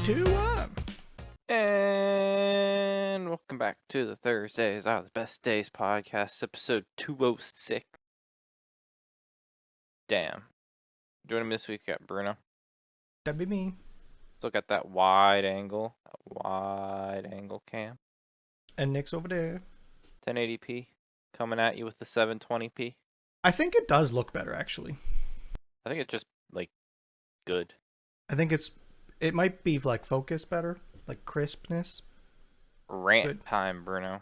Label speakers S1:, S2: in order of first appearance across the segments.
S1: 2, 1.
S2: And welcome back to the Thursdays Are the Best Days podcast, episode 206. Damn. Joining me this week, got Bruno.
S1: That'd be me.
S2: Still got that wide angle cam.
S1: And Nick's over there.
S2: 1080p coming at you with the 720p.
S1: I think it does look better, actually.
S2: I think it's just, good.
S1: I think it might be, focused better. Like, crispness.
S2: Rant
S1: Good.
S2: time, Bruno.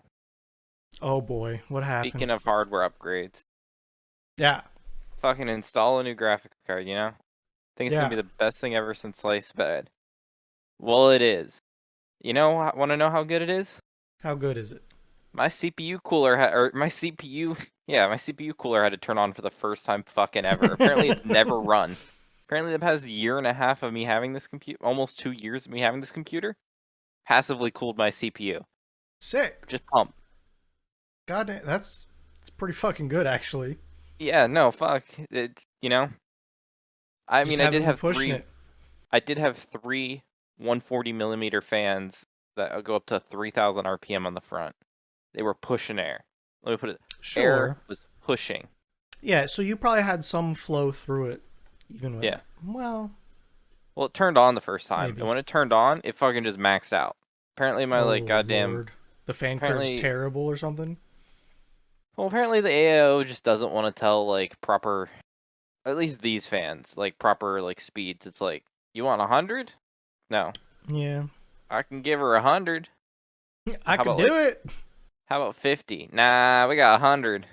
S1: Oh, boy. What happened?
S2: Speaking of hardware upgrades.
S1: Yeah.
S2: Fucking install a new graphics card, you know? Think it's gonna be
S1: Yeah.
S2: the best thing ever since sliced bread. Well, it is. You know, want to know how good it is?
S1: How good is it?
S2: My CPU cooler my CPU cooler had to turn on for the first time fucking ever. Apparently it's never run. Apparently the past year and a half of me having this computer, almost 2 years of me having this computer, passively cooled my CPU.
S1: Sick.
S2: Just pump.
S1: God damn, that's pretty fucking good, actually.
S2: Yeah, no, fuck. It's, I
S1: Just
S2: mean, I did
S1: haven't been
S2: have
S1: pushing
S2: three
S1: it.
S2: I did have three 140 millimeter fans that go up to 3,000 RPM on the front. They were pushing air. Let me put it. Air
S1: Sure.
S2: was pushing.
S1: Yeah, so you probably had some flow through it, even with
S2: Yeah.
S1: Well,
S2: Well, it turned on the first time,
S1: maybe.
S2: and when it turned on, it fucking just maxed out. Apparently, my
S1: Oh,
S2: goddamn.
S1: Lord. The fan curve's terrible or something?
S2: Well, apparently the AIO just doesn't want to tell proper, at least these fans, proper speeds. It's like, you want 100? No.
S1: Yeah.
S2: I can give her 100.
S1: I
S2: How
S1: could
S2: about,
S1: do it.
S2: How about 50? Nah, we got 100.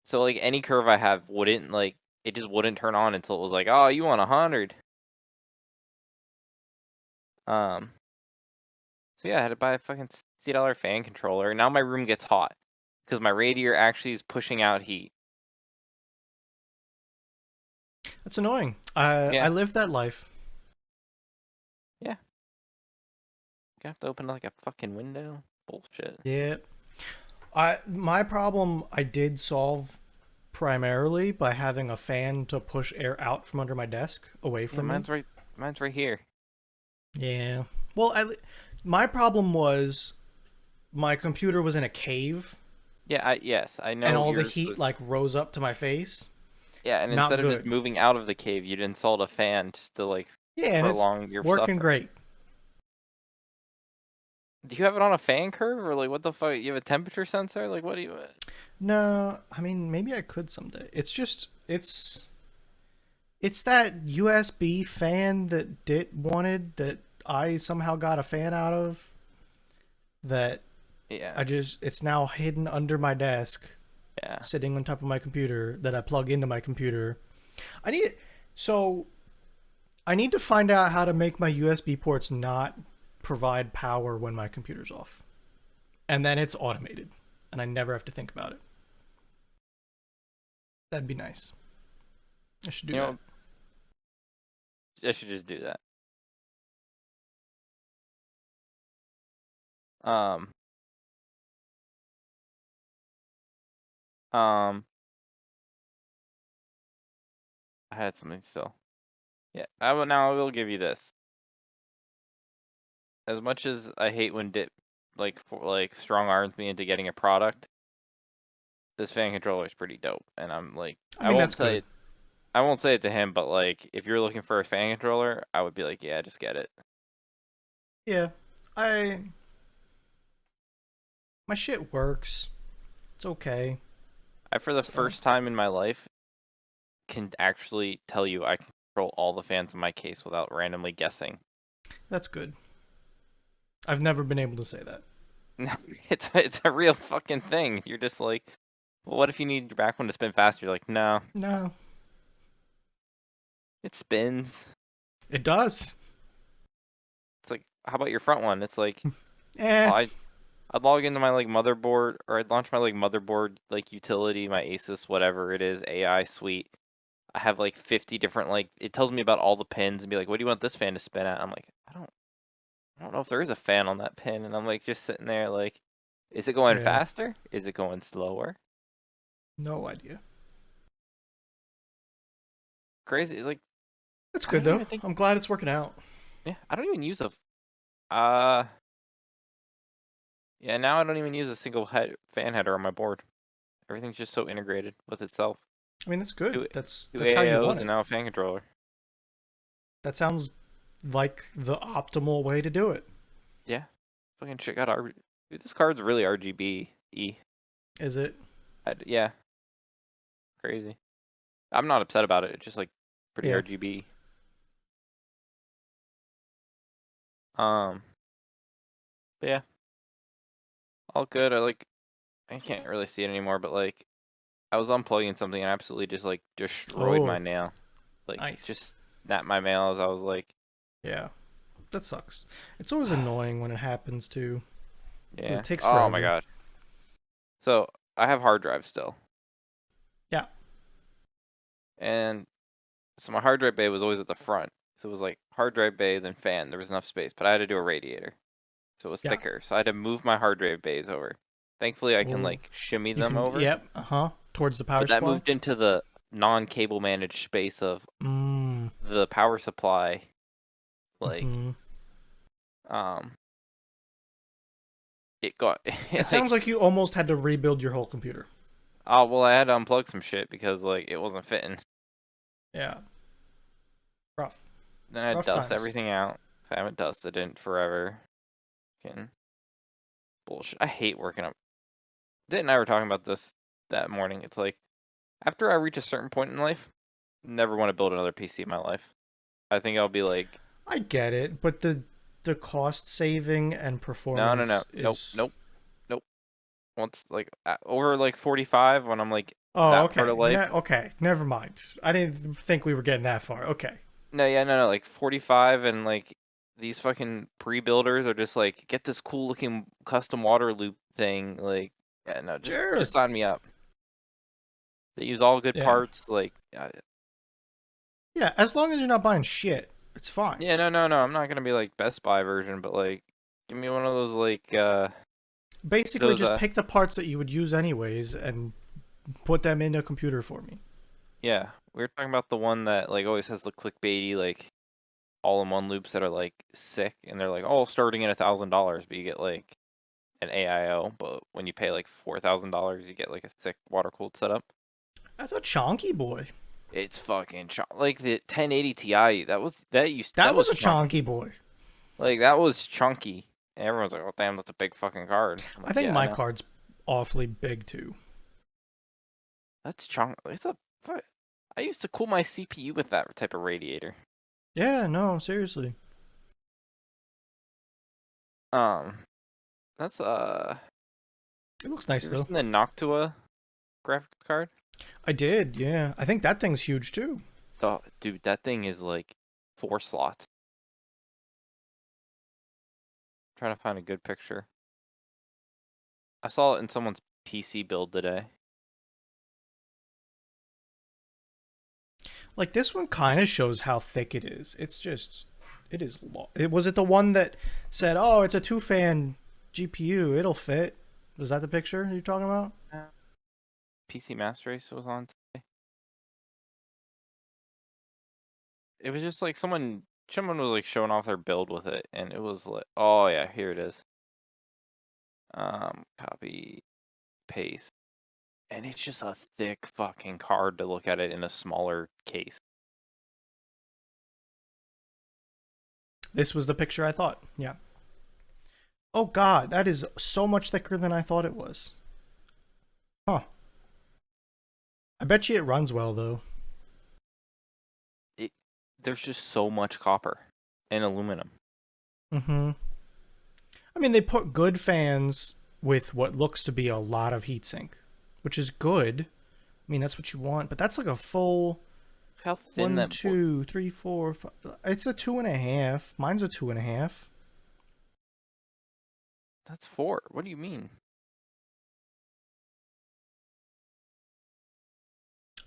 S2: So any curve I have wouldn't it just wouldn't turn on until it was like, oh, you want 100. So yeah, I had to buy a fucking $60 fan controller. Now my room gets hot because my radiator actually is pushing out heat.
S1: That's annoying. I live that life.
S2: Yeah. Gonna have to open a fucking window. Bullshit.
S1: Yeah. My problem I did solve primarily by having a fan to push air out from under my desk away
S2: Yeah,
S1: from me.
S2: mine's right here.
S1: Yeah. Well, my problem was my computer was in a cave.
S2: Yeah, yes, I know.
S1: And all the heat rose up to my face.
S2: Yeah, and
S1: Not
S2: instead of just
S1: good.
S2: moving out of the cave, you'd installed a fan just to
S1: Yeah, and it's
S2: prolong your
S1: working
S2: suffering.
S1: great.
S2: Do you have it on a fan curve or what the fuck? You have a temperature sensor? What do you?
S1: No, I mean maybe I could someday. It's just it's that USB fan that Dit wanted that I somehow got a fan out of. That
S2: Yeah.
S1: it's now hidden under my desk.
S2: Yeah.
S1: Sitting on top of my computer that I plug into my computer. I need to find out how to make my USB ports not provide power when my computer's off. And then it's automated. And I never have to think about it. That'd be nice. I should do that.
S2: I should just do that. I had something still. Yeah, I will give you this. As much as I hate when Dit strong arms me into getting a product, this fan controller is pretty dope, and I'm
S1: I mean, that's good.
S2: I won't say it to him, but if you're looking for a fan controller, I would be like, yeah, just get it.
S1: Yeah, my shit works. It's okay.
S2: For the first time in my life, can actually tell you I can control all the fans in my case without randomly guessing.
S1: That's good. I've never been able to say that.
S2: It's a real fucking thing. You're just well, what if you need your back one to spin faster? You're like, no.
S1: No.
S2: It spins.
S1: It does.
S2: It's how about your front one? It's
S1: Eh.
S2: I'd log into my motherboard, or I'd launch my motherboard utility, my Asus, whatever it is, AI suite. I have 50 different it tells me about all the pins and be like, what do you want this fan to spin at? I'm like, I don't know if there is a fan on that pin, and I'm just sitting there is it going faster? Is it going slower?
S1: No idea.
S2: Crazy,
S1: That's
S2: I
S1: good
S2: don't
S1: though.
S2: even think.
S1: I'm glad it's working out.
S2: Yeah, I don't even use a. Uh, yeah. Now I don't even use a single fan header on my board. Everything's just so integrated with itself.
S1: I mean, that's good.
S2: Two,
S1: That's
S2: two
S1: how you want
S2: AIOs and
S1: it.
S2: now a fan controller.
S1: That sounds like the optimal way to do it.
S2: Yeah, fucking shit got Dude, this card's really RGB.
S1: Is it?
S2: Yeah, crazy. I'm not upset about it. It's just like pretty
S1: Yeah.
S2: RGB. Um, but yeah, all good. I can't really see it anymore, but like I was unplugging something and absolutely just like destroyed my
S1: Oh,
S2: nail. Like
S1: nice.
S2: just snapped my nail as I was like,
S1: Yeah, that sucks. It's always annoying when it happens too, because
S2: yeah.
S1: it takes
S2: Oh my
S1: forever.
S2: god. So I have hard drive still,
S1: Yeah.
S2: and so my hard drive bay was always at the front. So it was like hard drive bay, then fan. There was enough space, but I had to do a radiator, so it was
S1: Yeah.
S2: thicker. So I had to move my hard drive bays over. Thankfully, I can
S1: Oh,
S2: like shimmy
S1: you
S2: them
S1: can.
S2: over,
S1: Yep. Uh huh. Towards the power
S2: but that
S1: supply.
S2: moved into the non-cable managed space of
S1: Mm.
S2: the power supply. Like,
S1: Hmm.
S2: um, it got
S1: It sounds
S2: like,
S1: like you almost had to rebuild your whole computer.
S2: oh well, I had to unplug some shit because like it wasn't fitting.
S1: Yeah. Rough.
S2: Then I
S1: Rough
S2: dust
S1: times.
S2: everything out. 'Cause I haven't dusted it in forever. Fucking bullshit. I hate working up. Did and I were talking about this that morning. It's like after I reach a certain point in life, never want to build another PC in my life. I think I'll be like,
S1: I get it, but the cost saving and
S2: no, no, no,
S1: performance
S2: nope,
S1: is.
S2: nope, nope. Once like over like 45, when I'm like
S1: Oh,
S2: that part
S1: okay.
S2: of life.
S1: Okay. Never mind. I didn't think we were getting that far. Okay.
S2: No, yeah, no, no, like 45 and like these fucking pre-builders are just like get this cool looking custom water loop thing. Like, yeah, no, just
S1: Sure.
S2: sign me up. They use all good
S1: Yeah.
S2: parts. Like,
S1: Yeah. As long as you're not buying shit, it's fine.
S2: yeah, no, no, no. I'm not gonna be like Best Buy version, but like, give me one of those like
S1: Basically,
S2: those
S1: just pick the parts that you would use anyways and put them in a computer for me.
S2: yeah. We were talking about the one that like always has the clickbaity like all-in-one loops that are like sick, and they're like all starting at $1,000, but you get like an AIO. But when you pay like $4,000, you get like a sick water-cooled setup.
S1: That's a chonky boy.
S2: It's fucking like the 1080 Ti.
S1: That
S2: That
S1: was
S2: was
S1: a
S2: chunky.
S1: chonky boy.
S2: Like that was chunky. And everyone's like, "Oh damn, that's a big fucking card." I'm
S1: I
S2: like,
S1: think
S2: "Yeah, I
S1: my
S2: know.
S1: card's awfully big too.
S2: That's chunk. I used to cool my CPU with that type of radiator."
S1: Yeah, no, seriously.
S2: Um, that's
S1: It looks
S2: you
S1: nice
S2: ever
S1: though.
S2: seen the Noctua graphics card?
S1: I did, yeah. I think that thing's huge too.
S2: Oh, dude, that thing is like 4 slots. Trying to find a good picture. I saw it in someone's PC build today.
S1: Like this one kind of shows how thick it is. It's just, it is long. It was it the one that said, "Oh, it's a two fan GPU. It'll fit." Was that the picture you're talking about?
S2: PC Master Race was on today. It was just like someone was like showing off their build with it, and it was like, oh yeah, here it is. Copy, paste, and it's just a thick fucking card to look at it in a smaller case.
S1: This was the picture I thought. Yeah. Oh God, that is so much thicker than I thought it was. Huh. I bet you it runs well though.
S2: It There's just so much copper and aluminum.
S1: Mm-hmm. I mean, they put good fans with what looks to be a lot of heatsink, which is good. I mean, that's what you want, but that's like a full
S2: Look how thin
S1: one,
S2: that board.
S1: two, three, four, five. It's a 2.5. Mine's a 2.5.
S2: That's 4. What do you mean?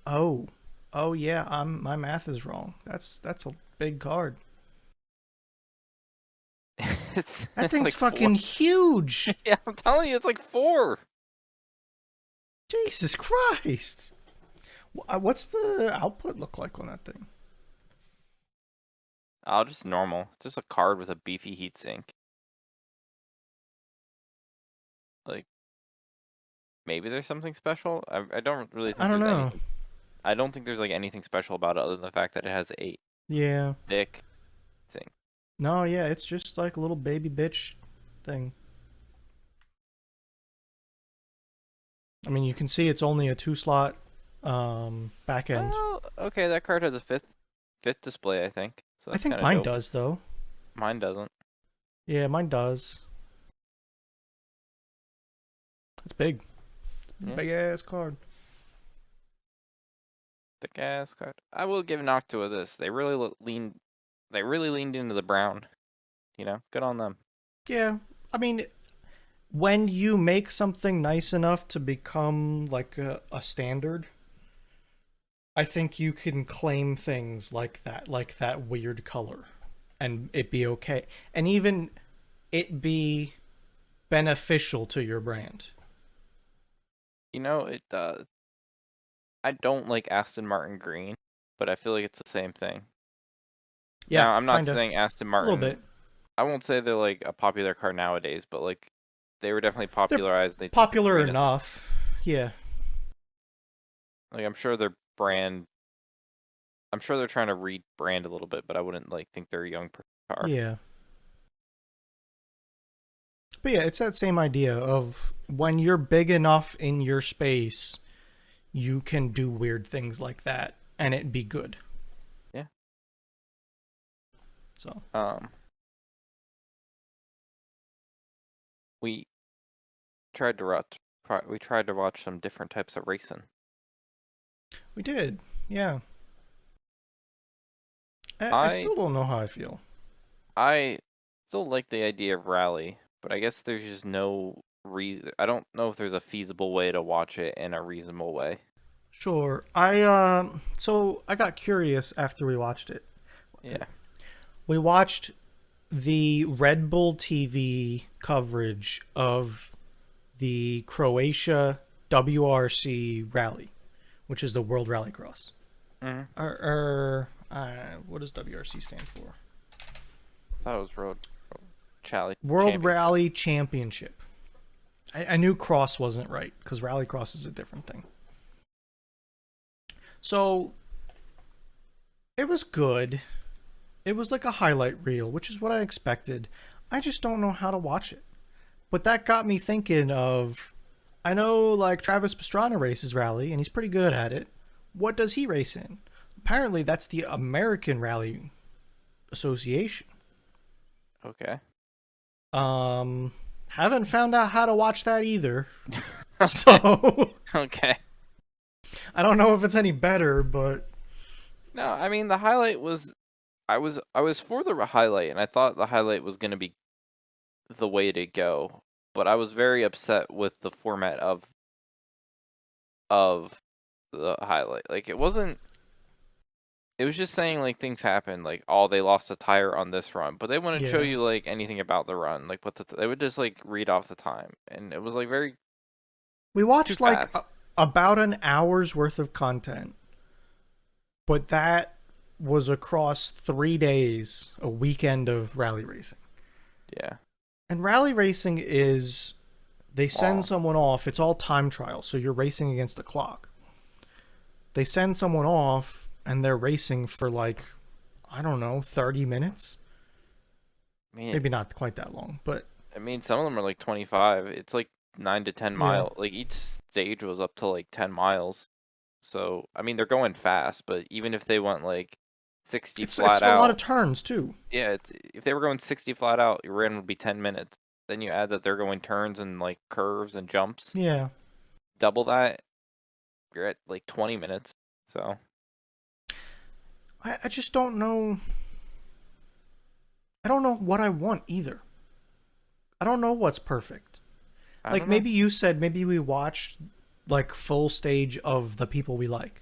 S1: Oh, oh yeah. My math is wrong. That's a big card. That
S2: It's
S1: thing's
S2: like 4.
S1: fucking huge.
S2: Yeah, I'm telling you, it's like 4.
S1: Jesus Christ. What's the output look like on that thing?
S2: Oh, just normal. Just a card with a beefy heatsink. Like maybe there's something special. I don't really
S1: I
S2: think
S1: don't
S2: there's
S1: know.
S2: anything. I don't think there's like anything special about it other than the fact that it has a
S1: Yeah.
S2: thick thing.
S1: No, yeah, it's just like a little baby bitch thing. I mean, you can see it's only a two slot back end.
S2: Well, okay, that card has a fifth display, I think. So
S1: I
S2: that's
S1: think
S2: kind of
S1: mine
S2: dope.
S1: does though.
S2: Mine doesn't.
S1: Yeah, mine does. It's big.
S2: Yeah,
S1: Big ass card.
S2: thick ass card. I will give Noctua this. They really leaned. They really leaned into the brown. You know, good on them.
S1: Yeah. I mean, when you make something nice enough to become like a standard, I think you can claim things like that weird color, and it be okay. And even it be beneficial to your brand.
S2: You know, I don't like Aston Martin green, but I feel like it's the same thing.
S1: Yeah,
S2: Now, I'm not
S1: kinda.
S2: saying Aston
S1: A little bit.
S2: Martin. I won't say they're like a popular car nowadays, but like they were definitely
S1: They're
S2: popularized. They took the
S1: popular
S2: green as
S1: enough. Yeah.
S2: like I'm sure their brand. I'm sure they're trying to rebrand a little bit, but I wouldn't like think they're a young car.
S1: Yeah. But yeah, it's that same idea of when you're big enough in your space, you can do weird things like that and it be good.
S2: Yeah.
S1: So,
S2: Um. We tried to watch. We tried to watch some different types of racing.
S1: we did. Yeah. I
S2: I
S1: still don't know how I feel.
S2: I still like the idea of rally, but I guess there's just no reason. I don't know if there's a feasible way to watch it in a reasonable way.
S1: Sure. So I got curious after we watched it.
S2: Yeah.
S1: We watched the Red Bull TV coverage of the Croatia WRC rally, which is the World Rallycross.
S2: Mm-hmm.
S1: What does WRC stand for?
S2: I thought it was road Chally
S1: World
S2: Championship.
S1: Rally Championship. I knew cross wasn't right because rallycross is a different thing. So it was good. It was like a highlight reel, which is what I expected. I just don't know how to watch it. But that got me thinking of, I know like Travis Pastrana races rally and he's pretty good at it. What does he race in? Apparently that's the American Rally Association.
S2: Okay.
S1: Haven't found out how to watch that either. So
S2: Okay.
S1: I don't know if it's any better, but
S2: No, I mean the highlight was. I was for the highlight, and I thought the highlight was gonna be the way to go, but I was very upset with the format of the highlight. Like it wasn't. It was just saying like things happened, like oh they lost a tire on this run, but they wouldn't show
S1: yeah.
S2: you like anything about the run, like what they would just like read off the time, and it was like very
S1: We
S2: too
S1: watched like
S2: fast.
S1: about an hour's worth of content, but that was across 3 days, a weekend of rally racing.
S2: Yeah,
S1: And rally racing is they send
S2: long.
S1: someone off, it's all time trial, so you're racing against the clock. They send someone off and they're racing for like, I don't know, 30 minutes?
S2: I mean,
S1: Maybe not quite that long, but
S2: some of them are like 25. It's like 9 to 10
S1: yeah.
S2: mile. Like each stage was up to like 10 miles. So I mean, they're going fast, but even if they went like 60
S1: It's
S2: flat
S1: a lot of
S2: out,
S1: turns too.
S2: yeah, if they were going 60 flat out, your run would be 10 minutes. Then you add that they're going turns and like curves and jumps,
S1: Yeah.
S2: double that, you're at like 20 minutes. So
S1: I just don't know. I don't know what I want either. I don't know what's perfect.
S2: I
S1: Like
S2: don't know.
S1: maybe you said maybe we watched like full stage of the people we like.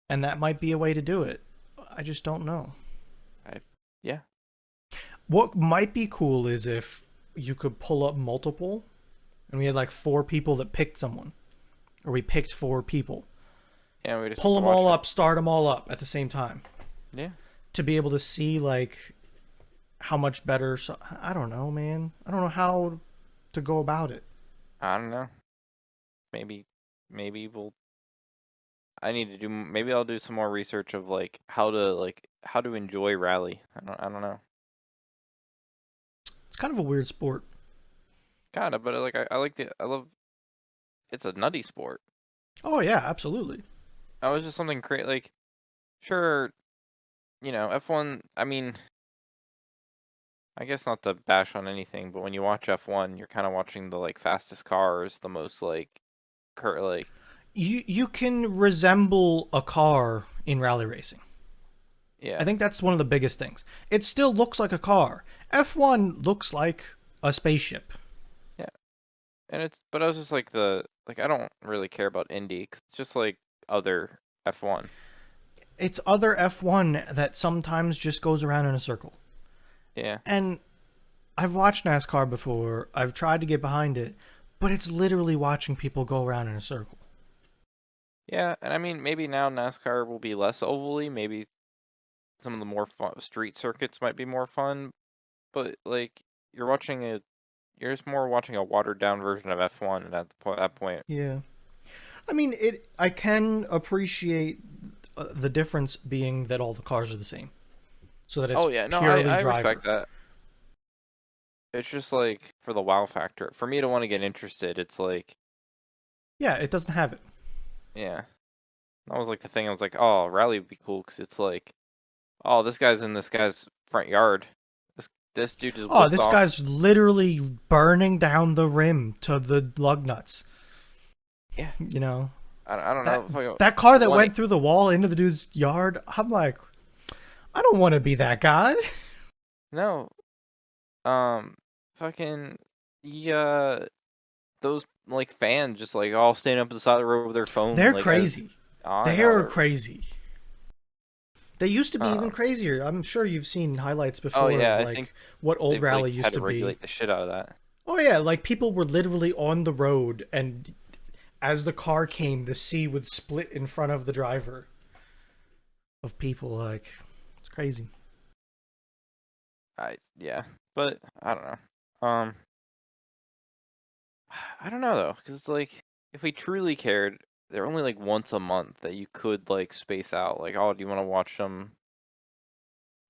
S1: And that might be a way to do it. I just don't know.
S2: I Yeah,
S1: What might be cool is if you could pull up multiple and we had like four people that picked someone or we picked four people.
S2: yeah, we just have
S1: Pull
S2: to
S1: them
S2: watch
S1: all
S2: it.
S1: up, start them all up at the same time.
S2: Yeah,
S1: to be able to see like how much better. So I don't know, man. I don't know how to go about it.
S2: I don't know. Maybe maybe we'll I need to do maybe I'll do some more research of like how to enjoy rally. I don't know.
S1: It's kind of a weird sport.
S2: Kind of, but I like I love it's a nutty sport.
S1: Oh yeah, absolutely.
S2: I was just something great like sure, F1, I mean, I guess not to bash on anything, but when you watch F1, you're kind of watching the like fastest cars, the most like like
S1: You can resemble a car in rally racing. I
S2: yeah.
S1: think that's one of the biggest things. It still looks like a car. F1 looks like a spaceship.
S2: Yeah. And but I was just like I don't really care about Indy 'cause it's just like other F1.
S1: It's other F1 that sometimes just goes around in a circle.
S2: Yeah.
S1: And I've watched NASCAR before. I've tried to get behind it, but it's literally watching people go around in a circle.
S2: Yeah, and I mean maybe now NASCAR will be less ovally, maybe some of the more fun street circuits might be more fun, but like you're watching a you're just more watching a watered down version of F1 at that point.
S1: Yeah. I mean, it. I can appreciate the difference being that all the cars are the same, so that it's
S2: Oh yeah, no,
S1: purely
S2: I
S1: driver.
S2: respect that. It's just like for the wow factor. For me to want to get interested, it's like,
S1: Yeah, it doesn't have it.
S2: yeah. That was like the thing. I was like, oh, rally would be cool because it's like, oh, this guy's in this guy's front yard. This dude just
S1: Oh,
S2: whipped
S1: this
S2: off.
S1: guy's literally burning down the rim to the lug nuts.
S2: Yeah,
S1: You know
S2: I don't
S1: that
S2: know. Fucking
S1: that car that
S2: one.
S1: went through the wall into the dude's yard. I'm like, I don't want to be that guy.
S2: No, um, fucking yeah. Those like fans just like all standing up to the side of the road with their phone.
S1: They're
S2: Like
S1: crazy.
S2: I know
S1: They're
S2: they're.
S1: crazy. They used to be even
S2: Um.
S1: crazier. I'm sure you've seen highlights
S2: Oh
S1: before
S2: yeah,
S1: of
S2: I think
S1: like what old
S2: they've like
S1: rally
S2: had
S1: used
S2: to
S1: to be.
S2: regulate the shit out of that.
S1: Oh yeah, like people were literally on the road, and as the car came, the sea would split in front of the driver of people. Like it's crazy.
S2: Yeah, but I don't know. I don't know though, because like if we truly cared, they're only like once a month that you could like space out. Like, oh, do you want to watch them?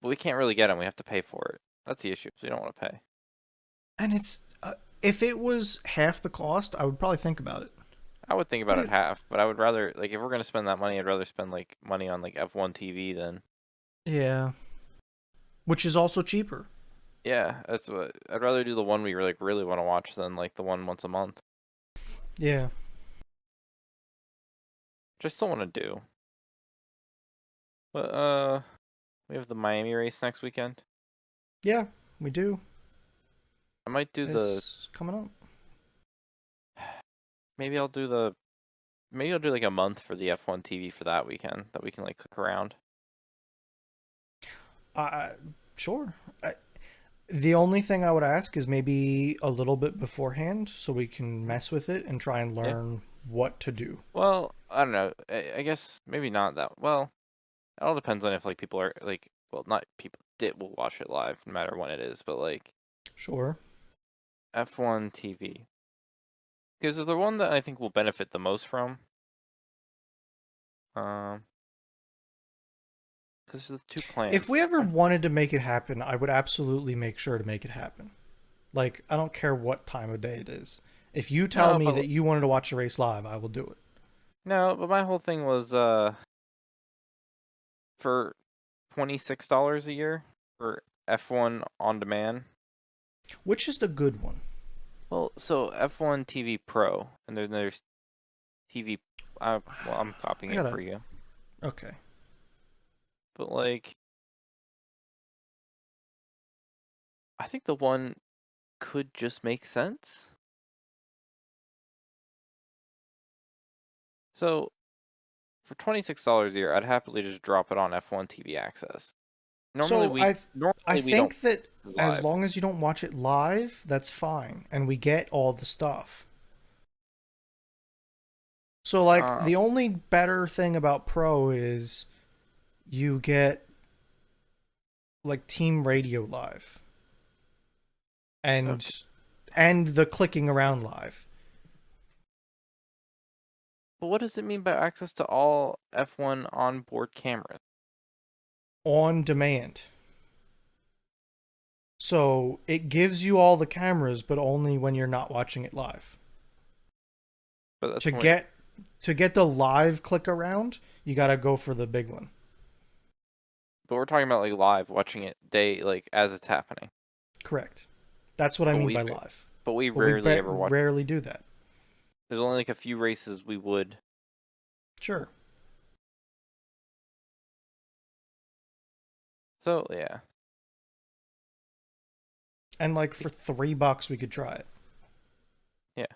S2: But we can't really get them. We have to pay for it. That's the issue. So we don't want to pay.
S1: And it's if it was half the cost, I would probably think about it.
S2: I would think
S1: But
S2: about it
S1: it,
S2: half, but I would rather like if we're gonna spend that money, I'd rather spend like money on like F1 TV than
S1: yeah, which is also cheaper.
S2: yeah. That's what I'd rather do the one we like really want to watch than like the one once a month.
S1: Yeah,
S2: Which I still want to do. But we have the Miami race next weekend.
S1: yeah, we do.
S2: I might do the
S1: It's coming up.
S2: maybe I'll do the maybe I'll do like a month for the F1 TV for that weekend that we can like click around.
S1: Uh, sure. The only thing I would ask is maybe a little bit beforehand so we can mess with it and try and
S2: Yeah.
S1: learn what to do.
S2: Well, I don't know. I guess maybe not that. Well, it all depends on if like people are like well, not people did will watch it live no matter when it is, but like
S1: Sure.
S2: F1 TV. Because the one that I think will benefit the most from um because there's two
S1: If
S2: plans.
S1: we ever wanted to make it happen, I would absolutely make sure to make it happen. Like, I don't care what time of day it is. If you tell
S2: No,
S1: me
S2: but
S1: that you wanted to watch the race live, I will do it.
S2: no, but my whole thing was for $26 a year for F1 on demand.
S1: Which is the good one?
S2: Well, so F1 TV Pro, and then there's TV. Well, I'm copying
S1: I
S2: it
S1: gotta.
S2: for you,
S1: Okay.
S2: but like, I think the one could just make sense. So for $26 a year, I'd happily just drop it on F1 TV access.
S1: So I
S2: Normally we don't
S1: think that as
S2: live.
S1: long as you don't watch it live, that's fine, and we get all the stuff. So like
S2: Um,
S1: the only better thing about Pro is you get like Team Radio Live
S2: Okay.
S1: and the clicking around live
S2: But what does it mean by access to all F1 onboard cameras?
S1: on demand. So it gives you all the cameras, but only when you're not watching it live.
S2: But that's
S1: To
S2: when.
S1: get the live click around, you gotta go for the big one.
S2: But we're talking about like live, watching it day like as it's happening.
S1: Correct. That's what I
S2: But
S1: mean
S2: we
S1: by live.
S2: but we
S1: But we
S2: rarely ever watch.
S1: rarely do that.
S2: There's only like a few races we would.
S1: Sure.
S2: So yeah,
S1: And like for $3, we could try it
S2: yeah.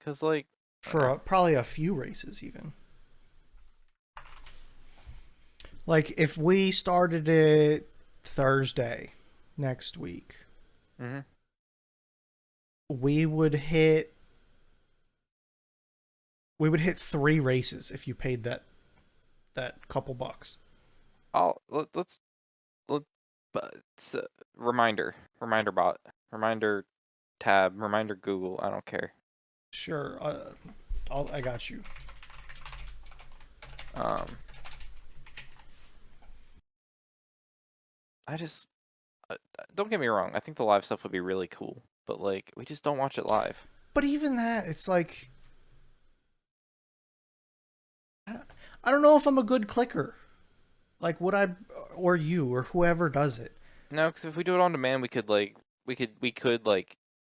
S2: Cause like,
S1: for probably a few races even. Like if we started it Thursday next week,
S2: mm-hmm.
S1: we would hit we would hit 3 races if you paid that couple bucks.
S2: Let's but reminder bot, reminder tab, reminder Google. I don't care.
S1: Sure. I got you.
S2: Um, I just don't get me wrong. I think the live stuff would be really cool, but like we just don't watch it live.
S1: But even that, it's like I don't, I don't know if I'm a good clicker. Like would I or you or whoever does it.
S2: No, because if we do it on demand, we could like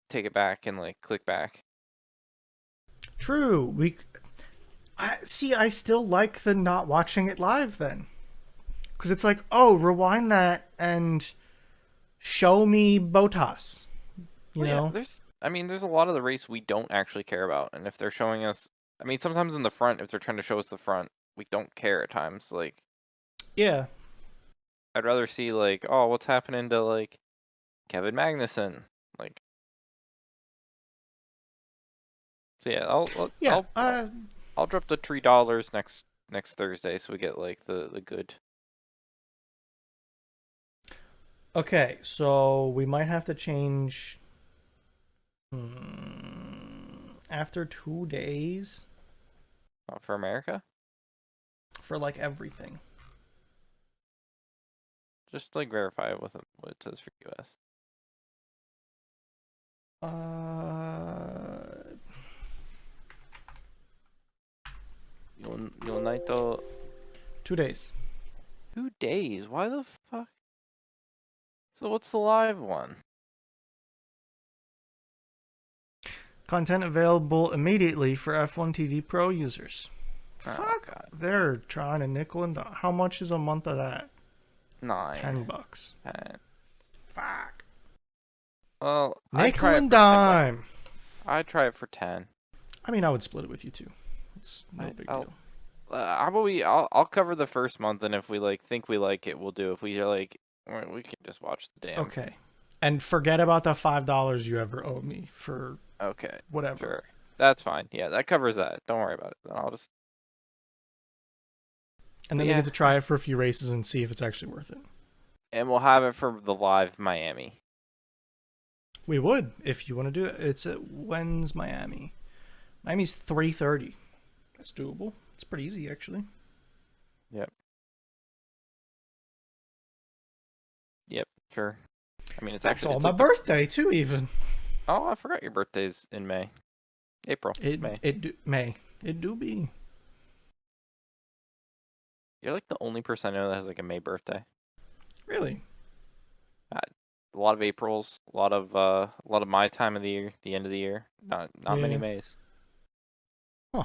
S2: take it back and like click back.
S1: True. I see. I still like the not watching it live then, because it's like, oh, rewind that and show me Botas. You
S2: Well, yeah,
S1: know?
S2: there's a lot of the race we don't actually care about, and if they're showing us, sometimes in the front, if they're trying to show us the front, we don't care at times. Like,
S1: Yeah.
S2: I'd rather see like, oh, what's happening to like Kevin Magnussen, like. So yeah,
S1: Yeah.
S2: I'll drop the $3 next Thursday, so we get like the good.
S1: Okay. So we might have to change. After 2 days
S2: For America.
S1: for like everything.
S2: Just like verify with what it says for US.
S1: Uh,
S2: United
S1: 2 days.
S2: 2 days. Why the fuck? So what's the live one?
S1: Content available immediately for F1 TV Pro users.
S2: Oh
S1: Fuck.
S2: god.
S1: They're trying to nickel and dime. How much is a month of that?
S2: 9,
S1: $10.
S2: 10.
S1: Fuck.
S2: Well, I'd
S1: Nickel
S2: try it
S1: and
S2: for $10.
S1: dime.
S2: I'd try it for 10.
S1: I mean, I would split it with you too. It's no
S2: I,
S1: big
S2: I'll,
S1: deal.
S2: how about I'll cover the first month, and if we like think we like it, we'll do. If we are like, we can just watch the damn.
S1: Okay. And forget about the $5 you ever owe me for
S2: Okay,
S1: whatever.
S2: sure, that's fine. Yeah, that covers that. Don't worry about it. Then I'll just.
S1: And
S2: But
S1: then we get
S2: yeah,
S1: to try it for a few races and see if it's actually worth it.
S2: and we'll have it for the live Miami.
S1: We would if you want to do it. It's at when's Miami? Miami's 3:30. That's doable. It's pretty easy actually.
S2: Yep. Yep. Sure. It's
S1: That's
S2: actually
S1: all
S2: it's
S1: my
S2: like the.
S1: birthday too. Even
S2: Oh, I forgot your birthday's in May, April, May.
S1: May it do be.
S2: You're like the only person I know that has like a May birthday.
S1: Really?
S2: Uh, a lot of Aprils, a lot of my time of the year, the end of the year. Not many
S1: Yeah.
S2: Mays.
S1: Huh.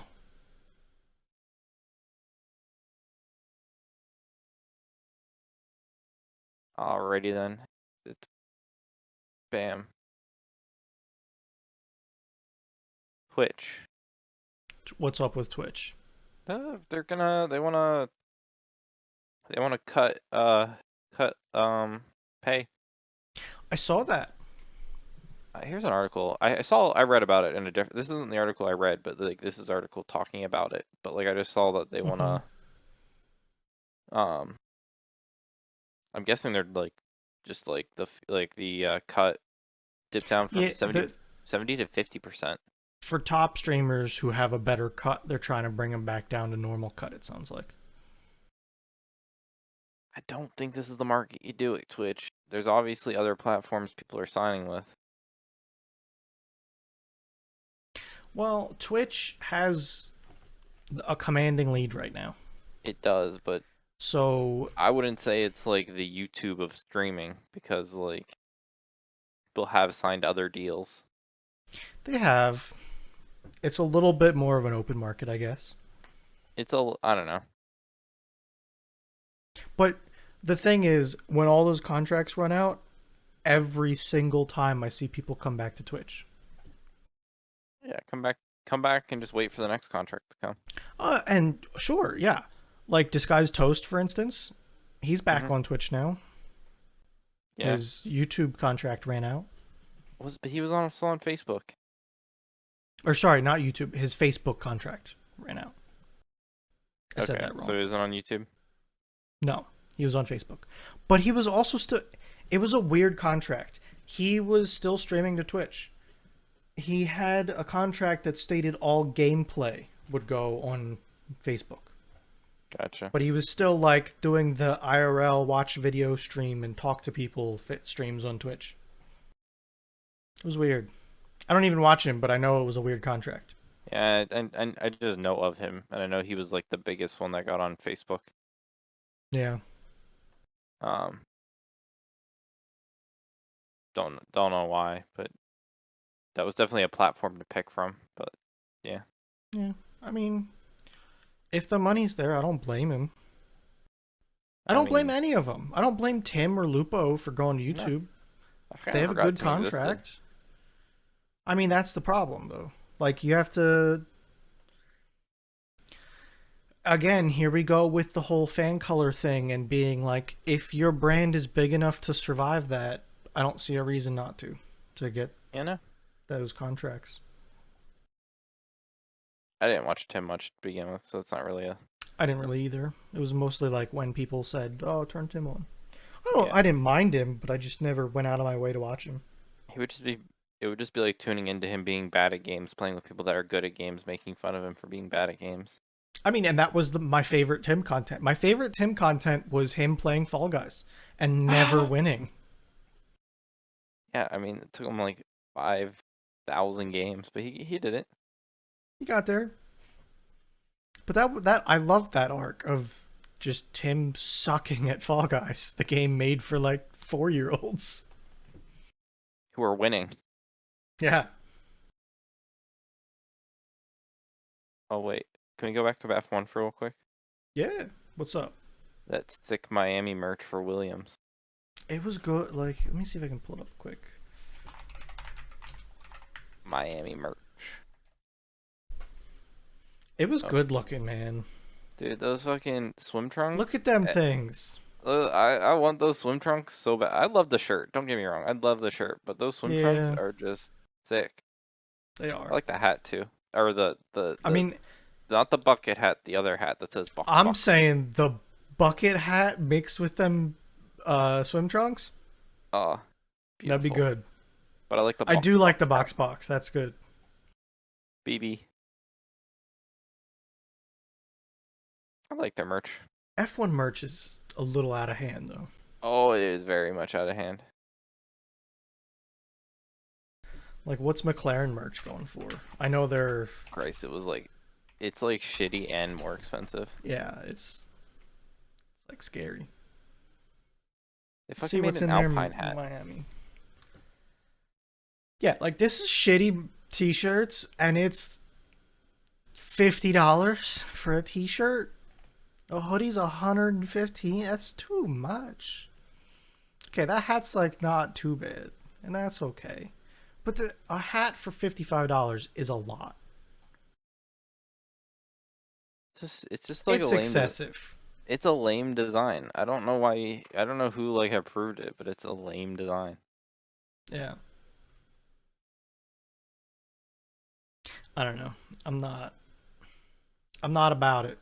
S2: Alrighty then. It's bam. Twitch.
S1: What's up with Twitch?
S2: They wanna cut pay.
S1: I saw that.
S2: Here's an article. I read about it in a different. This isn't the article I read, but like this is article talking about it. But like I just saw that they
S1: Mm-hmm.
S2: wanna um I'm guessing they're like just like the cut dip down from
S1: Yeah,
S2: 70
S1: the
S2: 70 to 50%.
S1: for top streamers who have a better cut, they're trying to bring them back down to normal cut. It sounds like.
S2: I don't think this is the market you do at Twitch. There's obviously other platforms people are signing with.
S1: Well, Twitch has a commanding lead right now.
S2: It does, but
S1: So
S2: I wouldn't say it's like the YouTube of streaming because like people have signed other deals.
S1: they have. It's a little bit more of an open market, I guess.
S2: I don't know.
S1: But the thing is, when all those contracts run out, every single time I see people come back to Twitch.
S2: Yeah, come back and just wait for the next contract to come.
S1: And sure, yeah. Like Disguised Toast, for instance, he's back
S2: Mhm.
S1: on Twitch now.
S2: Yeah.
S1: His YouTube contract ran out.
S2: But he was still on Facebook.
S1: Or sorry, not YouTube. His Facebook contract ran out. I said
S2: Okay,
S1: that wrong.
S2: so he wasn't on YouTube.
S1: No, he was on Facebook. But he was also still. It was a weird contract. He was still streaming to Twitch. He had a contract that stated all gameplay would go on Facebook.
S2: Gotcha.
S1: But he was still like doing the IRL watch video stream and talk to people fit streams on Twitch. It was weird. I don't even watch him, but I know it was a weird contract.
S2: Yeah, and I just know of him, and I know he was like the biggest one that got on Facebook.
S1: Yeah.
S2: Um, don't know why, but that was definitely a platform to pick from. But yeah,
S1: Yeah. I mean, if the money's there, I don't blame him. I don't blame
S2: mean,
S1: any of them. I don't blame Tim or Lupo for going to
S2: no,
S1: YouTube.
S2: I
S1: If
S2: kind
S1: they
S2: of
S1: have a
S2: forgot
S1: good
S2: Tim existed.
S1: contract. I mean, that's the problem, though. Like, you have to. Again, here we go with the whole fan color thing and being like, if your brand is big enough to survive that, I don't see a reason not to get
S2: You know,
S1: those contracts.
S2: I didn't watch Tim much to begin with, so it's not really a.
S1: I didn't really either. It was mostly like when people said, "Oh, turn Tim on." I don't.
S2: Yeah.
S1: I didn't mind him, but I just never went out of my way to watch him.
S2: He would just be. It would just be like tuning into him being bad at games, playing with people that are good at games, making fun of him for being bad at games.
S1: I mean, and that was my favorite Tim content. My favorite Tim content was him playing Fall Guys and never winning.
S2: Yeah, I mean, it took him like 5,000 games, but he did it.
S1: He got there. But that I loved that arc of just Tim sucking at Fall Guys, the game made for like 4-year-olds.
S2: Who are winning.
S1: Yeah.
S2: Oh wait, can we go back to F1 for real quick?
S1: Yeah. What's up?
S2: That sick Miami merch for Williams.
S1: It was good. Like, let me see if I can pull it up quick.
S2: Miami merch.
S1: It was good looking, man.
S2: Dude, those fucking swim trunks.
S1: Look at them things.
S2: I want those swim trunks so bad. I love the shirt. Don't get me wrong. I love the shirt, but those swim trunks are just sick.
S1: They
S2: I
S1: are.
S2: like the hat too, or
S1: I mean,
S2: not the bucket hat, the other hat that says buck.
S1: I'm saying the bucket hat mixed with them swim trunks.
S2: Oh,
S1: That'd be good.
S2: But I like the.
S1: I do like the box. That's good.
S2: BB. I like their merch.
S1: F1 merch is a little out of hand, though.
S2: Oh, it is very much out of hand.
S1: Like, what's McLaren merch going for? I know they're.
S2: Christ, it's like shitty and more expensive.
S1: Yeah, it's like scary.
S2: They fucking
S1: See
S2: made
S1: what's
S2: an
S1: in there,
S2: Alpine hat.
S1: Miami. Yeah, like this is shitty t-shirts, and it's $50 for a t-shirt. A hoodie's $115. That's too much. Okay, that hat's like not too bad, and that's okay. But a hat for $55 is a lot.
S2: It's just like
S1: It's excessive.
S2: It's a lame design. I don't know why. I don't know who like approved it, but it's a lame design.
S1: Yeah. I don't know. I'm not about it.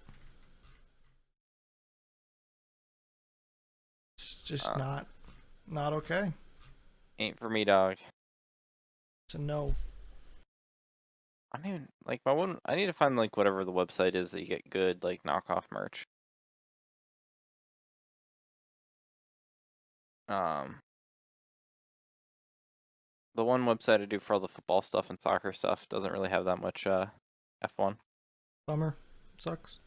S1: just
S2: Uh,
S1: not okay.
S2: ain't for me, dog.
S1: It's a no.
S2: I don't even like my one. I need to find like whatever the website is that you get good like knockoff merch. Um, the one website I do for all the football stuff and soccer stuff doesn't really have that much F1.
S1: Bummer. Sucks.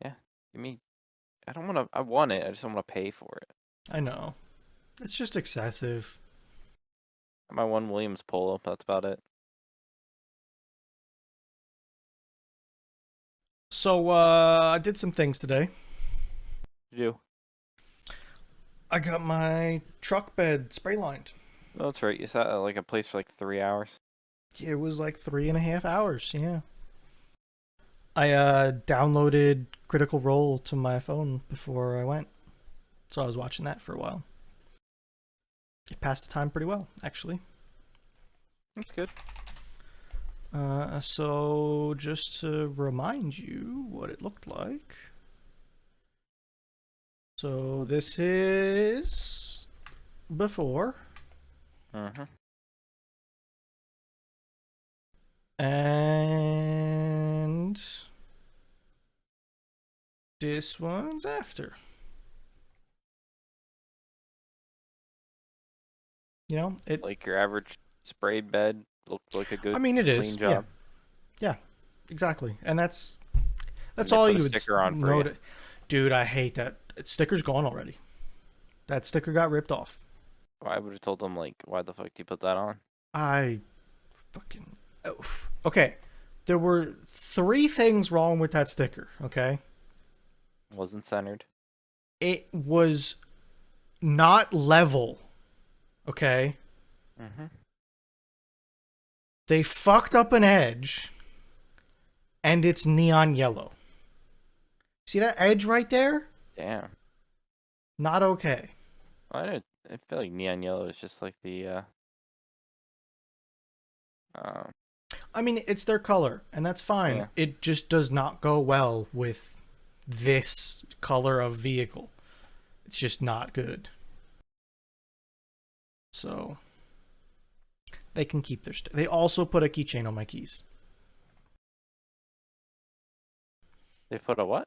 S2: Yeah, give me. I don't want to. I want it. I just don't want to pay for it.
S1: I know. It's just excessive.
S2: My one Williams polo. That's about it.
S1: So I did some things today.
S2: You do.
S1: I got my truck bed spray lined.
S2: Oh, that's right. You sat at like a place for like 3 hours.
S1: It was like 3.5 hours. Yeah. I downloaded Critical Role to my phone before I went, so I was watching that for a while. It passed the time pretty well, actually.
S2: That's good.
S1: So just to remind you what it looked like. So this is before,
S2: Mm-hmm.
S1: and this one's after. You know, it.
S2: Like your average sprayed bed looked like a
S1: I
S2: good
S1: mean, it
S2: clean
S1: is. Yeah,
S2: job.
S1: yeah, exactly. And that's
S2: And
S1: that's
S2: they
S1: all
S2: put a
S1: you would
S2: sticker on for you.
S1: note. Dude, I hate that. Sticker's gone already. That sticker got ripped off.
S2: I would have told them like, why the fuck do you put that on?
S1: I fucking. Okay. There were three things wrong with that sticker, okay?
S2: Wasn't centered.
S1: It was not level, okay?
S2: Mm-hmm.
S1: They fucked up an edge, and it's neon yellow. See that edge right there?
S2: Damn.
S1: Not okay.
S2: I feel like neon yellow is just like the um
S1: I mean, it's their color, and that's fine.
S2: yeah.
S1: It just does not go well with this color of vehicle. It's just not good. So they can keep their. They also put a keychain on my keys.
S2: They put a what?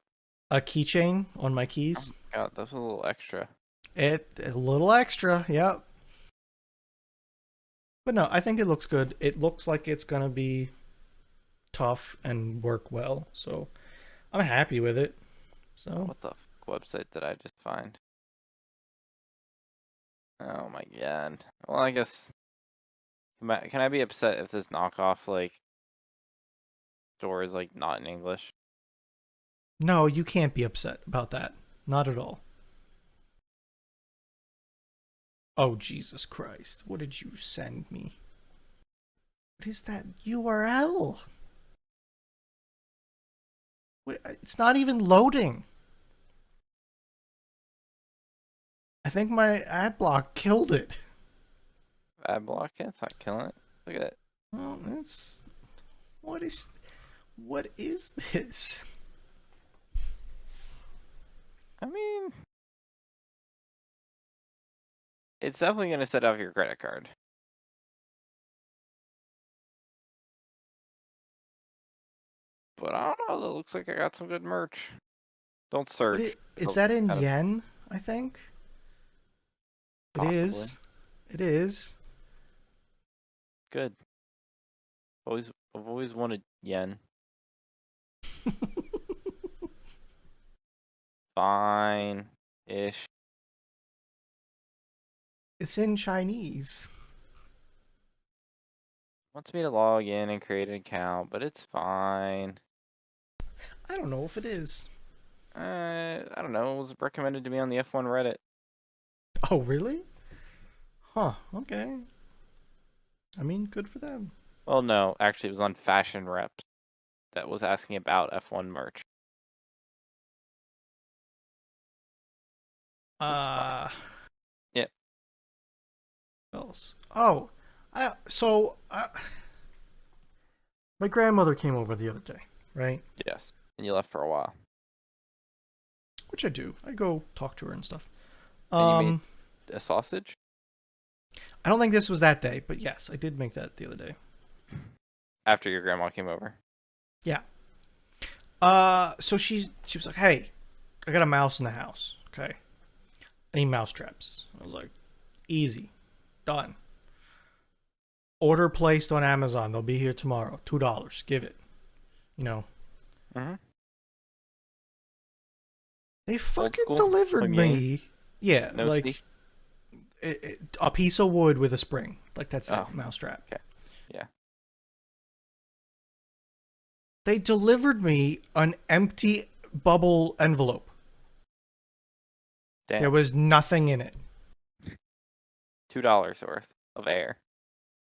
S1: A keychain on my
S2: Oh
S1: keys.
S2: my god, that's a little extra.
S1: It a little extra, yep. But no, I think it looks good. It looks like it's gonna be tough and work well. So I'm happy with it. So
S2: What the website did I just find? Oh my god. Well, I guess can I be upset if this knockoff like store is like not in English?
S1: no, you can't be upset about that. Not at all. Oh Jesus Christ! What did you send me? What is that URL? It's not even loading. I think my ad block killed it.
S2: Ad block it? It's not killing it. Look at it.
S1: Oh, it's what is this?
S2: I mean, it's definitely gonna set off your credit card. But I don't know. It looks like I got some good merch. Don't search.
S1: Is
S2: It'll
S1: that in
S2: kind of
S1: yen? I think it
S2: possibly
S1: is. It is.
S2: good. I've always wanted yen. Fine ish.
S1: It's in Chinese.
S2: Wants me to log in and create an account, but it's fine.
S1: I don't know if it is.
S2: I don't know. It was recommended to me on the F1 Reddit.
S1: Oh, really? Huh. Okay. I mean, good for them.
S2: Well, no, actually, it was on Fashion Reps that was asking about F1 merch. It's fine.
S1: Uh,
S2: Yep.
S1: what else? Oh, my grandmother came over the other day, right?
S2: Yes. And you left for a while.
S1: Which I do. I go talk to her and stuff.
S2: And you made
S1: Um,
S2: a sausage
S1: I don't think this was that day, but yes, I did make that the other day.
S2: after your grandma came over.
S1: Yeah. So she was like, "Hey, I got a mouse in the house. Okay, I need mouse traps." I was like, "Easy, done. Order placed on Amazon. They'll be here tomorrow. $2. Give it. You know."
S2: Mm-hmm.
S1: They
S2: Old
S1: fucking
S2: school.
S1: delivered
S2: Plug you in.
S1: me. Yeah,
S2: No
S1: like
S2: see.
S1: a piece of wood with a spring. Like that's
S2: Oh,
S1: it. Mousetrap.
S2: okay. Yeah.
S1: They delivered me an empty bubble envelope. There
S2: Damn.
S1: was nothing in it.
S2: $2 worth of air.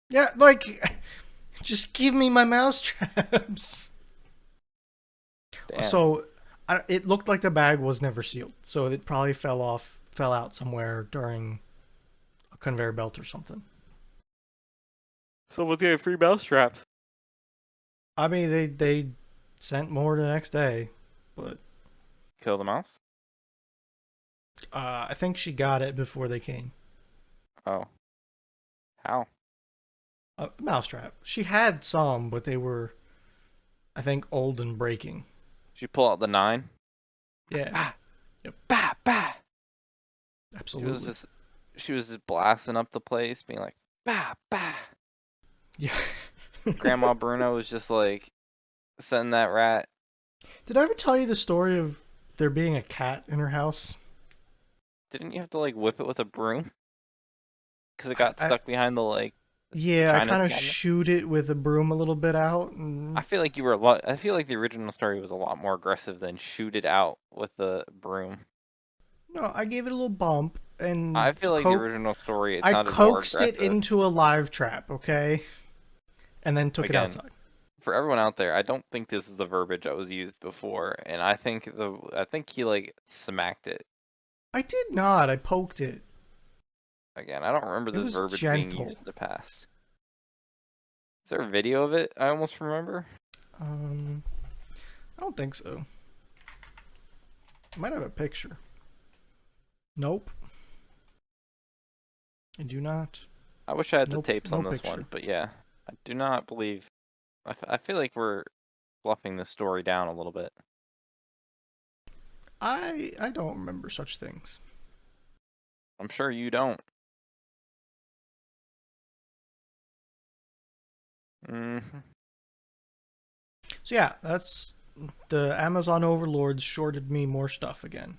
S1: Yeah, like just give me my mouse traps.
S2: Damn.
S1: So it looked like the bag was never sealed. So it probably fell out somewhere during a conveyor belt or something.
S2: Someone's getting free mouse traps.
S1: I mean, they sent more the next day, but
S2: Kill the mouse.
S1: I think she got it before they came.
S2: Oh. How?
S1: A mousetrap. She had some, but they were, I think, old and breaking.
S2: Did you pull out the 9?
S1: Yeah.
S2: Bah,
S1: Yep.
S2: bah, bah. She was
S1: Absolutely.
S2: just she was just blasting up the place, being like, bah, bah.
S1: Yeah.
S2: Grandma Bruno was just like sending that rat.
S1: Did I ever tell you the story of there being a cat in her house?
S2: Didn't you have to like whip it with a broom? Because it
S1: I,
S2: got
S1: I
S2: stuck behind the like
S1: yeah, I
S2: china
S1: kind of
S2: cabinet.
S1: shoot it with a broom a little bit out,
S2: I
S1: and
S2: feel like you were a lot. I feel like the original story was a lot more aggressive than shoot it out with the broom.
S1: no, I gave it a little bump
S2: I
S1: and
S2: feel like the original story it
S1: I
S2: sounded more
S1: coaxed it
S2: aggressive.
S1: into a live trap, okay, and then took it
S2: Again,
S1: outside.
S2: for everyone out there, I don't think this is the verbiage that was used before, and I think he like smacked it.
S1: I did not. I poked it.
S2: Again, I don't remember
S1: It
S2: this
S1: was
S2: verbiage being
S1: gentle.
S2: used in the past. Is there a video of it? I almost remember.
S1: Um, I don't think so. I might have a picture. Nope. I do not.
S2: I wish I had the
S1: Nope.
S2: tapes
S1: No
S2: on this one,
S1: picture.
S2: but yeah, I do not believe. I feel like we're fluffing this story down a little bit.
S1: I don't remember such things.
S2: I'm sure you don't. Hmm.
S1: So yeah, that's the Amazon overlords shorted me more stuff again.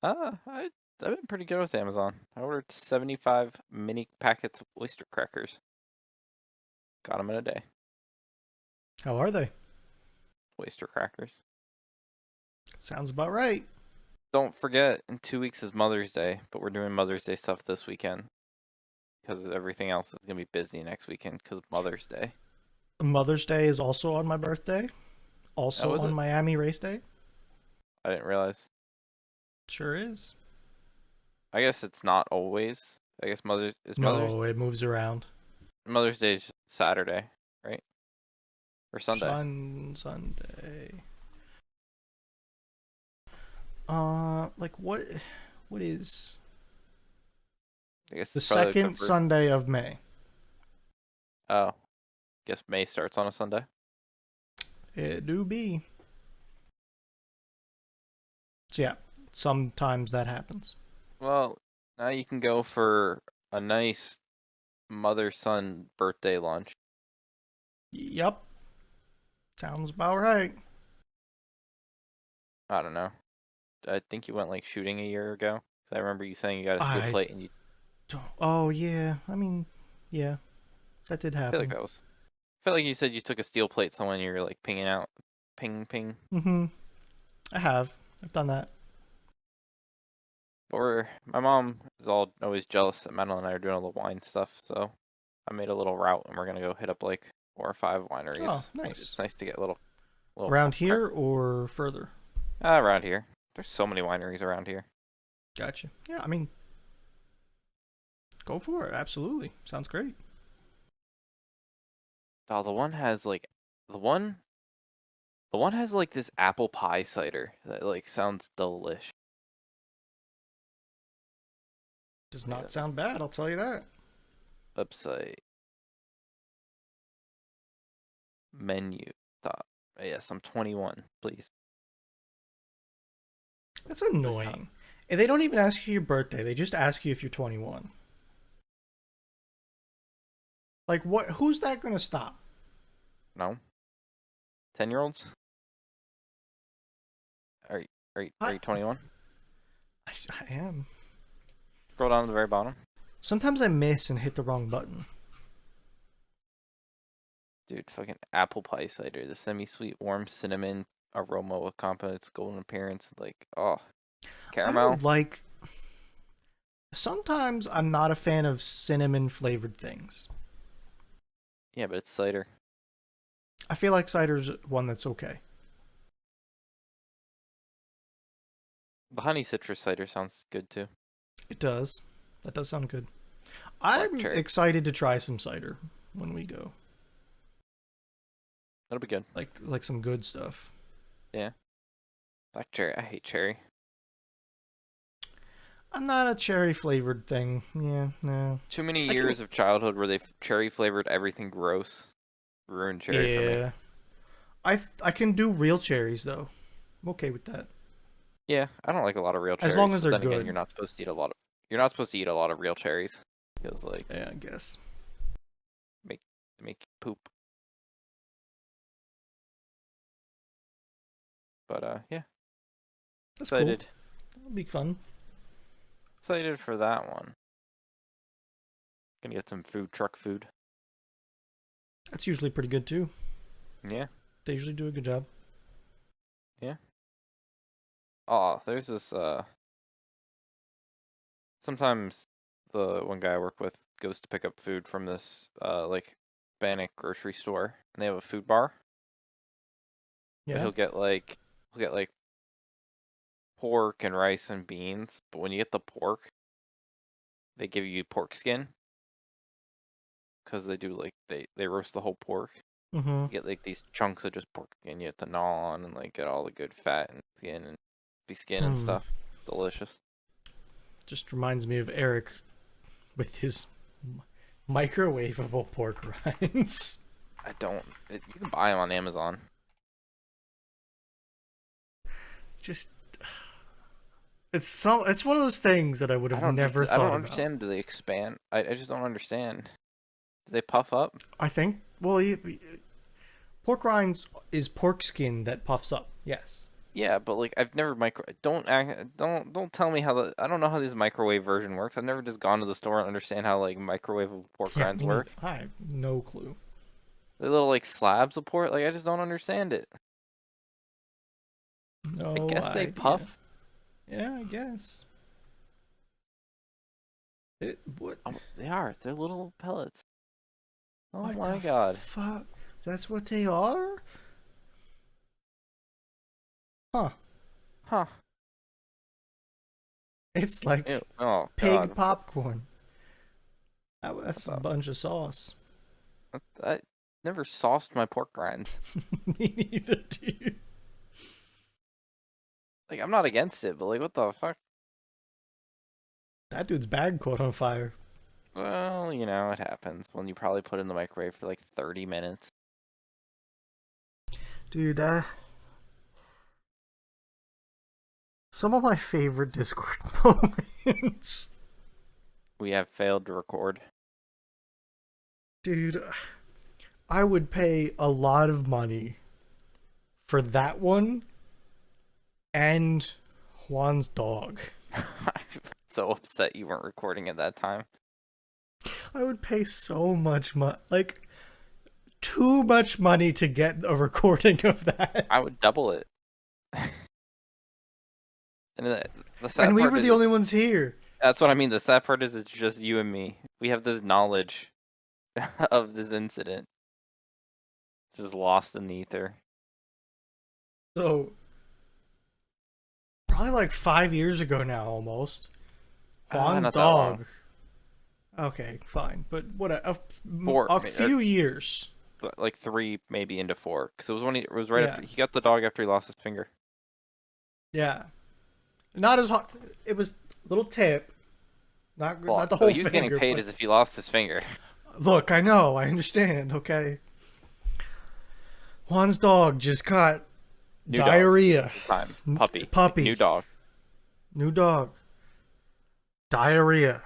S2: I've been pretty good with Amazon. I ordered 75 mini packets of oyster crackers. Got them in a day.
S1: How are they?
S2: Oyster crackers.
S1: Sounds about right.
S2: Don't forget, in 2 weeks is Mother's Day, but we're doing Mother's Day stuff this weekend because everything else is gonna be busy next weekend because of Mother's Day.
S1: Mother's Day is also on my birthday.
S2: Oh,
S1: Also
S2: is
S1: on
S2: it?
S1: Miami race day.
S2: I didn't realize.
S1: Sure is.
S2: I guess it's not always. I guess
S1: No, it moves around.
S2: Mother's Day is just Saturday, right? Or Sunday.
S1: Sunday. Like what is
S2: I guess
S1: the
S2: it's probably like the
S1: second
S2: first.
S1: Sunday of May?
S2: Oh, guess May starts on a Sunday.
S1: It do be. So yeah, sometimes that happens.
S2: Well, now you can go for a nice mother-son birthday lunch.
S1: Yep. Sounds about right.
S2: I don't know. I think you went like shooting a year ago. 'Cause I remember you saying you got a steel
S1: I
S2: plate, and you.
S1: don't. Oh yeah. I mean, yeah, that did
S2: I feel like
S1: happen.
S2: that was. I feel like you said you took a steel plate someone you were like pinging out, ping ping.
S1: Mhm. I have. I've done that.
S2: But my mom is always jealous that Madeline and I are doing all the wine stuff, so I made a little route, and we're gonna go hit up like 4 or 5
S1: Oh,
S2: wineries. But it's
S1: nice.
S2: nice to get little
S1: Around here or further?
S2: around here. There's so many wineries around here.
S1: Gotcha. Yeah, I mean, go for it. Absolutely. Sounds great.
S2: Oh, the one has like the one The one has like this apple pie cider that like sounds delish.
S1: Does
S2: Yeah,
S1: not sound bad, I'll tell you that.
S2: website menu top. Yes, I'm 21. Please.
S1: That's
S2: This time.
S1: annoying. And they don't even ask you your birthday. They just ask you if you're 21. Like what? Who's that going to stop?
S2: No. 10-year-olds? Are you, are
S1: I,
S2: you 21?
S1: I am.
S2: Scroll down to the very bottom.
S1: Sometimes I miss and hit the wrong button.
S2: Dude, fucking apple pie cider. The semi-sweet, warm cinnamon aroma with complex golden appearance. Like, oh,
S1: I
S2: caramel.
S1: don't like. Sometimes I'm not a fan of cinnamon flavored things.
S2: Yeah, but it's cider.
S1: I feel like cider's one that's okay.
S2: The honey citrus cider sounds good too.
S1: It does. That does sound good.
S2: Black
S1: I'm
S2: cherry.
S1: excited to try some cider when we go.
S2: That'll be good.
S1: Like some good stuff.
S2: Yeah. Black cherry. I hate cherry.
S1: I'm not a cherry flavored thing. Yeah, no.
S2: Too many
S1: I can.
S2: years of childhood where they cherry flavored everything gross. Ruined cherry for me.
S1: Yeah. I can do real cherries though. I'm okay with that.
S2: Yeah, I don't like a lot of real
S1: As
S2: cherries,
S1: long as
S2: but
S1: they're
S2: then again,
S1: good.
S2: you're not supposed to eat a lot of real cherries because like
S1: Yeah, I guess.
S2: make make you poop. But yeah,
S1: That's cool.
S2: excited
S1: That'll be fun.
S2: excited for that one. Gonna get some food truck food.
S1: That's usually pretty good too.
S2: Yeah,
S1: They usually do a good job.
S2: yeah. Oh, there's this sometimes the one guy I work with goes to pick up food from this like Hispanic grocery store and they have a food bar. But
S1: Yeah.
S2: he'll get like pork and rice and beans, but when you get the pork, they give you pork skin because they do like they roast the whole pork.
S1: Mm-hmm.
S2: You get like these chunks of just pork and you have to gnaw on and like get all the good fat and skin and be skin and
S1: Hmm.
S2: stuff. Delicious.
S1: Just reminds me of Eric with his microwavable pork rinds.
S2: You can buy them on Amazon.
S1: Just it's one of those things that I would have never
S2: I don't
S1: thought about.
S2: understand. Do they expand? I just don't understand. Do they puff up?
S1: I think well, pork rinds is pork skin that puffs up. Yes.
S2: Yeah, but like I've never don't tell me how I don't know how this microwave version works. I've never just gone to the store and understand how like microwave pork
S1: Yeah,
S2: rinds
S1: me neither.
S2: work.
S1: I have no clue.
S2: The little like slabs of pork, like I just don't understand it. I
S1: No
S2: guess they
S1: idea.
S2: puff.
S1: Yeah, I guess. What?
S2: Oh, they are. They're little pellets. Oh
S1: What
S2: my
S1: the
S2: god.
S1: fuck? That's what they are? Huh.
S2: Huh.
S1: It's like
S2: Ew. Oh
S1: pig
S2: god.
S1: popcorn.
S2: What
S1: That's a
S2: the?
S1: bunch of sauce.
S2: I never sauced my pork rinds.
S1: Me neither, dude.
S2: Like I'm not against it, but like what the fuck?
S1: That dude's bag caught on fire.
S2: Well, you know, it happens when you probably put it in the microwave for like 30 minutes.
S1: Dude, some of my favorite Discord moments.
S2: We have failed to record.
S1: Dude, I would pay a lot of money for that one and Juan's dog.
S2: I'm so upset you weren't recording at that time.
S1: I would pay so much money, like too much money to get a recording of that.
S2: I would double it. And the sad
S1: And we
S2: part
S1: were
S2: is,
S1: the only ones here.
S2: that's what I mean. The sad part is it's just you and me. We have this knowledge of this incident, just lost in the ether.
S1: So, probably like 5 years ago now, almost. Juan's
S2: Not that long.
S1: dog. Okay, fine, but what
S2: Four.
S1: a few years.
S2: like 3 maybe into 4 because it was when it was right
S1: Yeah,
S2: after he got the dog after he lost his finger.
S1: yeah. Not as hot. It was a little tip,
S2: Well,
S1: not the whole
S2: he was getting
S1: finger,
S2: paid
S1: but
S2: as if he lost his finger.
S1: look, I know, I understand. Okay, Juan's dog just got
S2: New dog
S1: diarrhea.
S2: this time, puppy, like new
S1: Puppy,
S2: dog.
S1: new dog, diarrhea,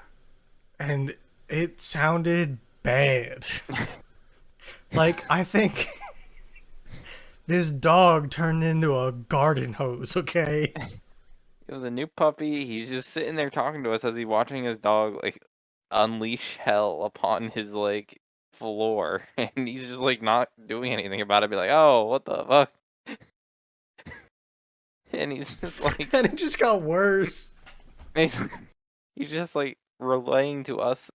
S1: and it sounded bad. Like I think this dog turned into a garden hose. Okay.
S2: It was a new puppy. He's just sitting there talking to us as he's watching his dog like unleash hell upon his like floor, and he's just like not doing anything about it. Be like, oh, what the fuck? And he's just like,
S1: And it just got worse.
S2: he's, he's just like relaying to us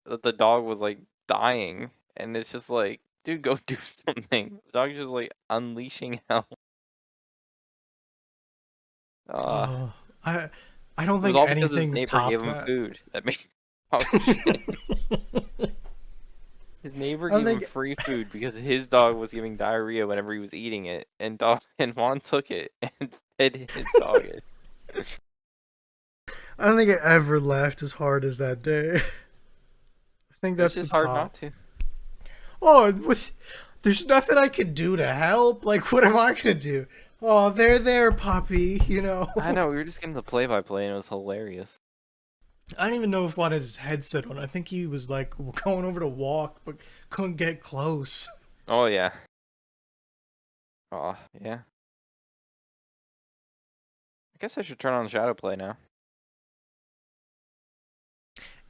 S2: that the dog was like dying, and it's just like, dude, go do something. The dog's just like unleashing hell. Uh,
S1: Oh, I don't
S2: it was
S1: think
S2: all because his
S1: anything's
S2: neighbor gave
S1: topped
S2: him
S1: that.
S2: food that made him talk shit. His neighbor
S1: I don't
S2: gave him
S1: think
S2: free food because his dog was giving diarrhea whenever he was eating it, and dog and Juan took it and fed his dog it.
S1: I don't think it ever laughed as hard as that day. I think
S2: It's
S1: that's the
S2: just hard not
S1: top.
S2: to.
S1: Oh, there's nothing I could do to help. Like, what am I gonna do? Oh, there, puppy. You know.
S2: I know, we were just getting the play-by-play, and it was hilarious.
S1: I don't even know if Juan had his headset on. I think he was like going over to walk, but couldn't get close.
S2: Oh yeah. Oh yeah. I guess I should turn on shadow play now.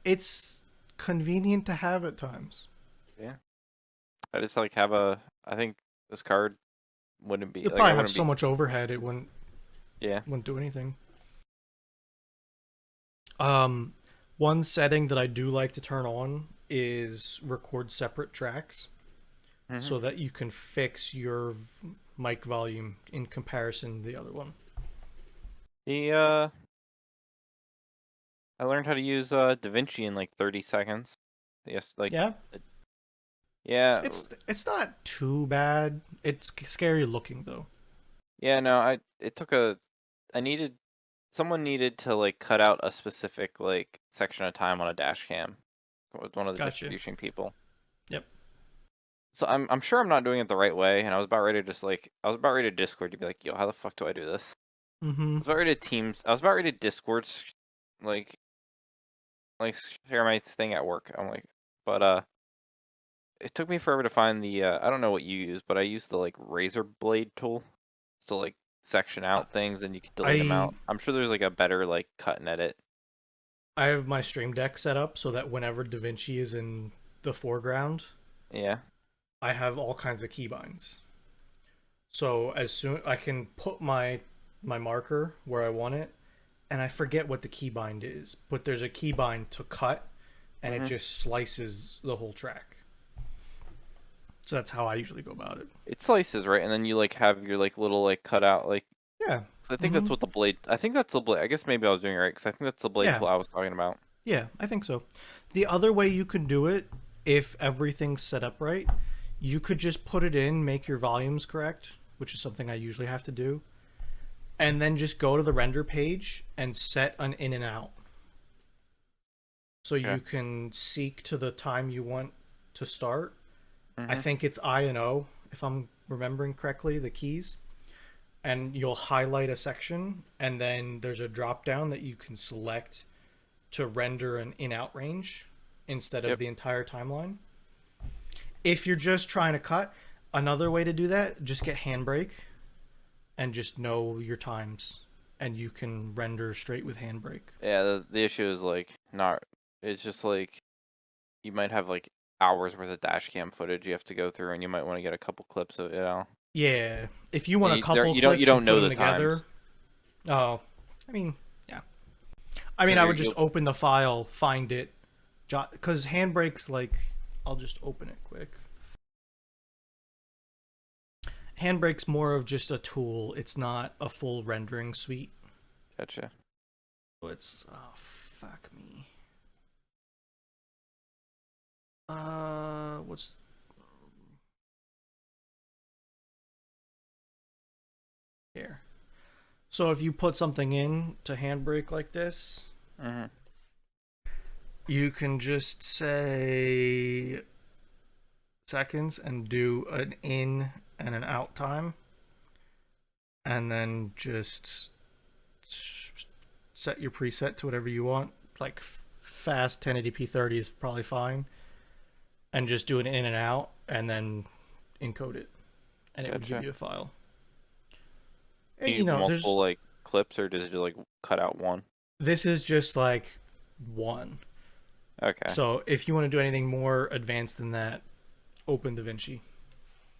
S1: It's convenient to have at times.
S2: Yeah. I just like have a. I think this card wouldn't be
S1: You'll
S2: like I
S1: probably have
S2: wouldn't
S1: so
S2: be.
S1: much overhead it
S2: Yeah.
S1: wouldn't do anything. One setting that I do like to turn on is record separate tracks
S2: Hmm.
S1: so that you can fix your mic volume in comparison to the other one.
S2: The I learned how to use DaVinci in like 30 seconds. Yes, like
S1: Yeah,
S2: yeah,
S1: it's not too bad. It's scary looking though.
S2: yeah. No, it took a. I needed someone needed to like cut out a specific like section of time on a dash cam. It was one of the
S1: Gotcha.
S2: distribution people.
S1: Yep.
S2: So I'm sure I'm not doing it the right way, and I was about ready to just like I was about ready to Discord to be like, yo, how the fuck do I do this?
S1: Mm-hmm.
S2: I was about ready to Teams. I was about ready to Discord like share my thing at work. I'm like, but it took me forever to find the I don't know what you use, but I use the like razor blade tool to like section out things and you can delete them
S1: I
S2: out. I'm sure there's like a better like cut and edit.
S1: I have my Stream Deck set up so that whenever DaVinci is in the foreground,
S2: Yeah.
S1: I have all kinds of keybinds. So as soon I can put my marker where I want it, and I forget what the keybind is, but there's a keybind to cut, and it
S2: Hmm.
S1: just slices the whole track. So that's how I usually go about it.
S2: It slices, right? And then you like have your like little like cutout like
S1: Yeah.
S2: 'cause I think that's
S1: Mm-hmm.
S2: what the blade I think that's the blade. I guess maybe I was doing it right cuz I think that's the blade
S1: Yeah.
S2: tool I was talking about.
S1: Yeah, I think so. The other way you can do it, if everything's set up right, you could just put it in, make your volumes correct, which is something I usually have to do, and then just go to the render page and set an in and out. So
S2: Okay.
S1: you can seek to the time you want to start. I
S2: Mhm.
S1: think it's I and O, if I'm remembering correctly, the keys. And you'll highlight a section, and then there's a drop down that you can select to render an in out range instead of
S2: Yep.
S1: the entire timeline. If you're just trying to cut, another way to do that, just get Handbrake and just know your times, and you can render straight with Handbrake.
S2: Yeah, the issue is like not it's just like you might have like hours worth of dash cam footage you have to go through and you might want to get a couple clips of it all.
S1: Yeah, if you want
S2: And
S1: a couple
S2: you
S1: clips and
S2: don't
S1: put
S2: know
S1: them
S2: the
S1: together,
S2: times.
S1: oh, I mean, yeah. I mean,
S2: Cuz
S1: I
S2: you're
S1: would just
S2: you'll
S1: open the file, find it, because Handbrake's like, I'll just open it quick. Handbrake's more of just a tool. It's not a full rendering suite.
S2: Gotcha.
S1: So it's oh fuck me. What's here. So if you put something in to handbrake like this,
S2: Mhm.
S1: you can just say seconds and do an in and an out time, and then just set your preset to whatever you want. Like fast 1080p 30 is probably fine, and just do an in and out, and then encode it, and it would give
S2: Gotcha.
S1: you a file.
S2: You
S1: You
S2: need
S1: know,
S2: multiple
S1: there's
S2: like clips, or does it just like cut out one?
S1: this is just like one.
S2: Okay.
S1: So if you want to do anything more advanced than that, open DaVinci.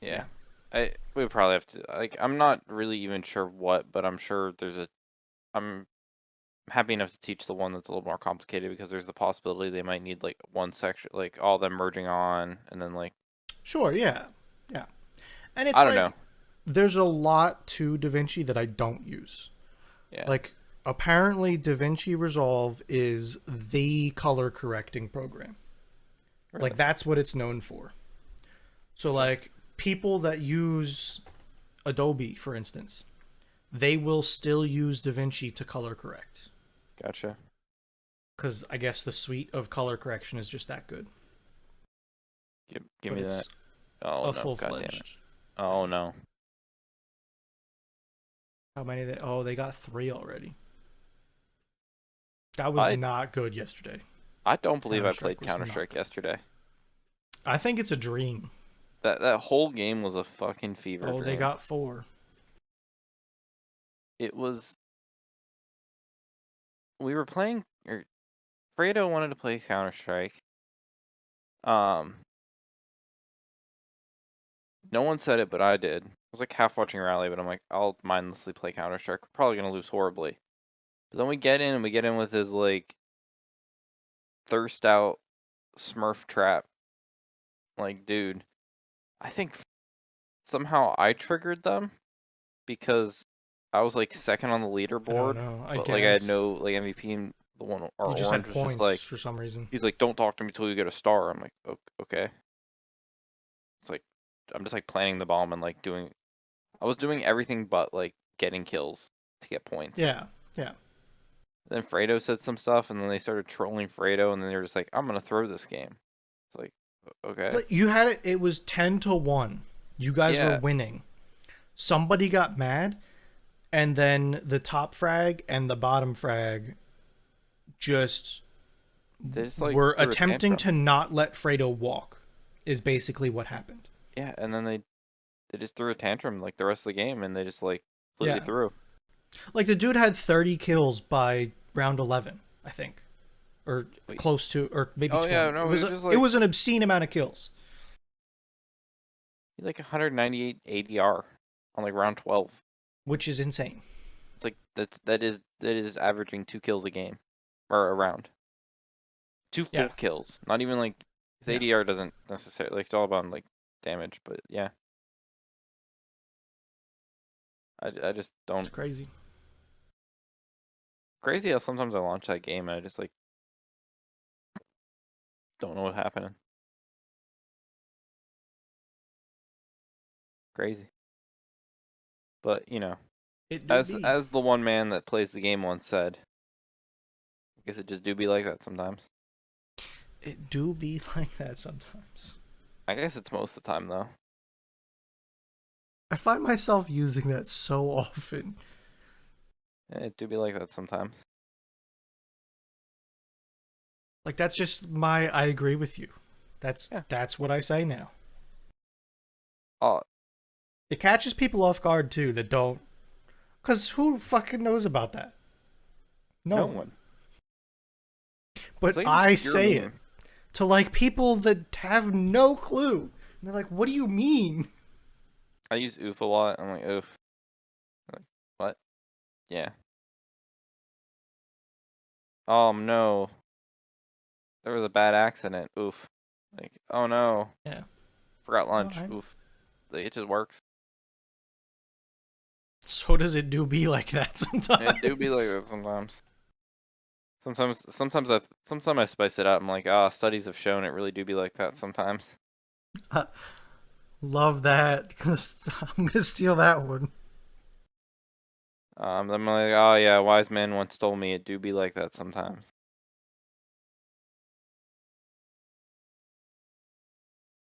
S2: Yeah.
S1: Yeah.
S2: We would probably have to like. I'm not really even sure what, but I'm sure there's a. I'm happy enough to teach the one that's a little more complicated because there's the possibility they might need like one section, like all them merging on, and then like
S1: Sure, yeah. Yeah. And
S2: I
S1: it's
S2: don't know.
S1: like there's a lot to DaVinci that I don't use.
S2: Yeah.
S1: Like apparently DaVinci Resolve is the color correcting program. Like
S2: Really.
S1: that's what it's known for. So
S2: Okay.
S1: like people that use Adobe, for instance, they will still use DaVinci to color correct
S2: Gotcha.
S1: because I guess the suite of color correction is just that good.
S2: Give
S1: But
S2: me that.
S1: it's
S2: Oh
S1: a
S2: no.
S1: full
S2: God damn it.
S1: fledged
S2: Oh
S1: thing.
S2: no.
S1: How many? Oh, they got 3 already. That was
S2: I
S1: not good yesterday.
S2: I don't believe
S1: Counter
S2: I
S1: Strike
S2: played
S1: was
S2: Counter
S1: not
S2: Strike
S1: good.
S2: yesterday.
S1: I think it's a dream.
S2: That whole game was a fucking fever
S1: Oh, they
S2: dream.
S1: got 4.
S2: It was. We were playing. Or Fredo wanted to play Counter Strike. Um. No one said it, but I did. I was like half watching Rally, but I'm like, I'll mindlessly play Counter Strike. We're probably gonna lose horribly. But then we get in and we get in with his like thirst out Smurf trap. Like, dude, I think somehow I triggered them because I was like second on the
S1: I don't
S2: leaderboard,
S1: know. I
S2: but like I had
S1: guess
S2: no like MVP, and the one or
S1: you just had
S2: orange was just
S1: points
S2: like
S1: for some reason.
S2: he's like, don't talk to me till you get a star. I'm like, okay. It's like I'm just like planting the bomb and like doing. I was doing everything but like getting kills to get points.
S1: Yeah, yeah.
S2: Then Fredo said some stuff, and then they started trolling Fredo, and then they were just like, I'm gonna throw this game. It's like, okay,
S1: But you had it. It was 10-1. You guys were
S2: yeah.
S1: winning. Somebody got mad, and then the top frag and the bottom frag just
S2: They just like
S1: were
S2: threw a
S1: attempting
S2: tantrum.
S1: to not let Fredo walk. Is basically what happened.
S2: Yeah, and then they just threw a tantrum like the rest of the game, and they just like completely
S1: Yeah.
S2: threw.
S1: Like the dude had 30 kills by round 11, I think, or
S2: Wait,
S1: close to, or maybe
S2: oh yeah,
S1: 20.
S2: no, we were just
S1: It
S2: like
S1: was an obscene amount of kills.
S2: he had, like 198 ADR on like round 12.
S1: Which is insane.
S2: It's like that is averaging 2 kills a game or a round. Two
S1: Yeah,
S2: full kills, not even like his
S1: yeah,
S2: ADR doesn't necessarily like it's all about like damage, but yeah, I just
S1: it's
S2: don't.
S1: crazy.
S2: Crazy how sometimes I launch that game and I just like don't know what's happening. Crazy. But,
S1: It do
S2: as
S1: be.
S2: as the one man that plays the game once said, I guess it just do be like that sometimes.
S1: It do be like that sometimes.
S2: I guess it's most of the time though.
S1: I find myself using that so often.
S2: It do be like that sometimes.
S1: Like that's just my. I agree with you.
S2: Yeah.
S1: That's what I say now.
S2: Oh,
S1: It catches people off guard too that don't. Cause who fucking knows about that? No
S2: no
S1: one.
S2: one. It's
S1: But
S2: like an
S1: I
S2: obscure
S1: say it
S2: meme.
S1: to like people that have no clue. And they're like, "What do you mean?"
S2: I use oof a lot. I'm like, oof. Like, what? Yeah. No. There was a bad accident. Oof. Like, oh no.
S1: Yeah.
S2: Forgot
S1: No,
S2: lunch. Oof. Like, it just works.
S1: so does it do be like that
S2: It do be like
S1: sometimes?
S2: that sometimes. Sometimes I spice it up. I'm like, studies have shown it really do be like that sometimes.
S1: Love that. I'm gonna steal that one.
S2: I'm like, oh yeah, wise man once told me it do be like that sometimes.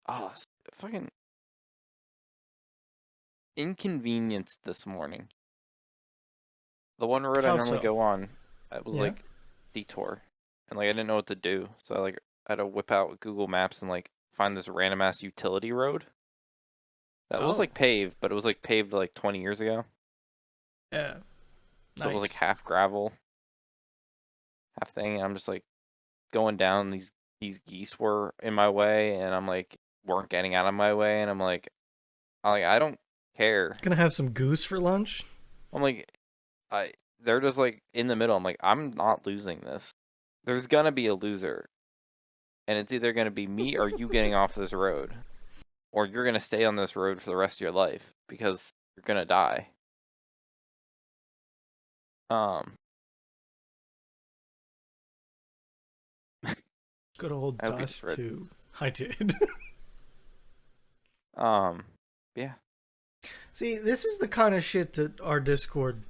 S2: Oh, fucking inconvenience this morning. The one road I
S1: How
S2: normally
S1: so?
S2: go on, it was
S1: Yeah.
S2: like detour, and like I didn't know what to do, so I had to whip out Google Maps and like find this random ass utility road that was
S1: Oh.
S2: like paved, but it was like paved like 20 years ago,
S1: Yeah.
S2: so it was like
S1: Nice.
S2: half gravel, half thing. And I'm just like going down. These geese were in my way, and I'm like weren't getting out of my way, and I'm like I don't care.
S1: Gonna have some goose for lunch?
S2: I'm like I they're just like in the middle. I'm like I'm not losing this. There's gonna be a loser, and it's either gonna be me or you getting off this road, or you're gonna stay on this road for the rest of your life because you're gonna die. Um,
S1: Good old
S2: I hope you just
S1: dust
S2: read.
S1: too. I did.
S2: Um, yeah,
S1: See, this is the kind of shit that our Discord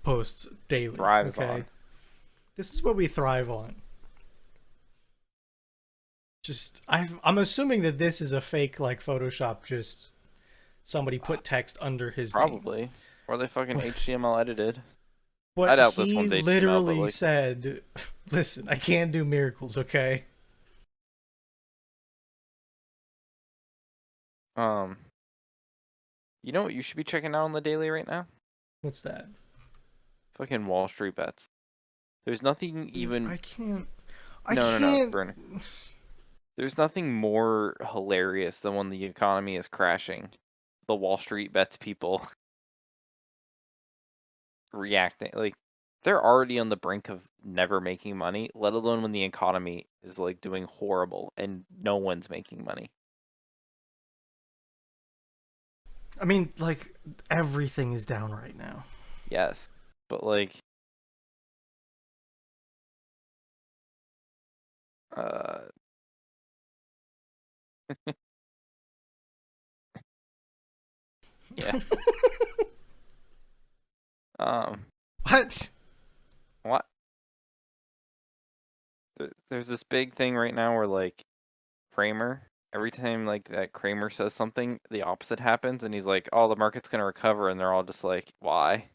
S1: posts daily,
S2: thrives
S1: okay?
S2: on.
S1: This is what we thrive on. I'm assuming that this is a fake, like, Photoshop, just somebody put text under his name.
S2: Probably, or they fucking HTML edited. I
S1: But
S2: doubt this
S1: he
S2: one's HTML, but
S1: literally
S2: like,
S1: said, listen, I can't do miracles, okay?
S2: um, you know what you should be checking out on the daily right now?
S1: What's that?
S2: Fucking Wall Street bets. There's nothing
S1: Dude,
S2: even.
S1: I can't. I
S2: No,
S1: can't.
S2: Burner. There's nothing more hilarious than when the economy is crashing. The Wall Street bets people reacting like they're already on the brink of never making money, let alone when the economy is like doing horrible and no one's making money.
S1: I mean, like, everything is down right now.
S2: Yes. But like uh yeah. Um
S1: What?
S2: what there's this big thing right now where like Kramer every time like that Kramer says something, the opposite happens and he's like, "Oh, the market's going to recover." And they're all just like, "Why?"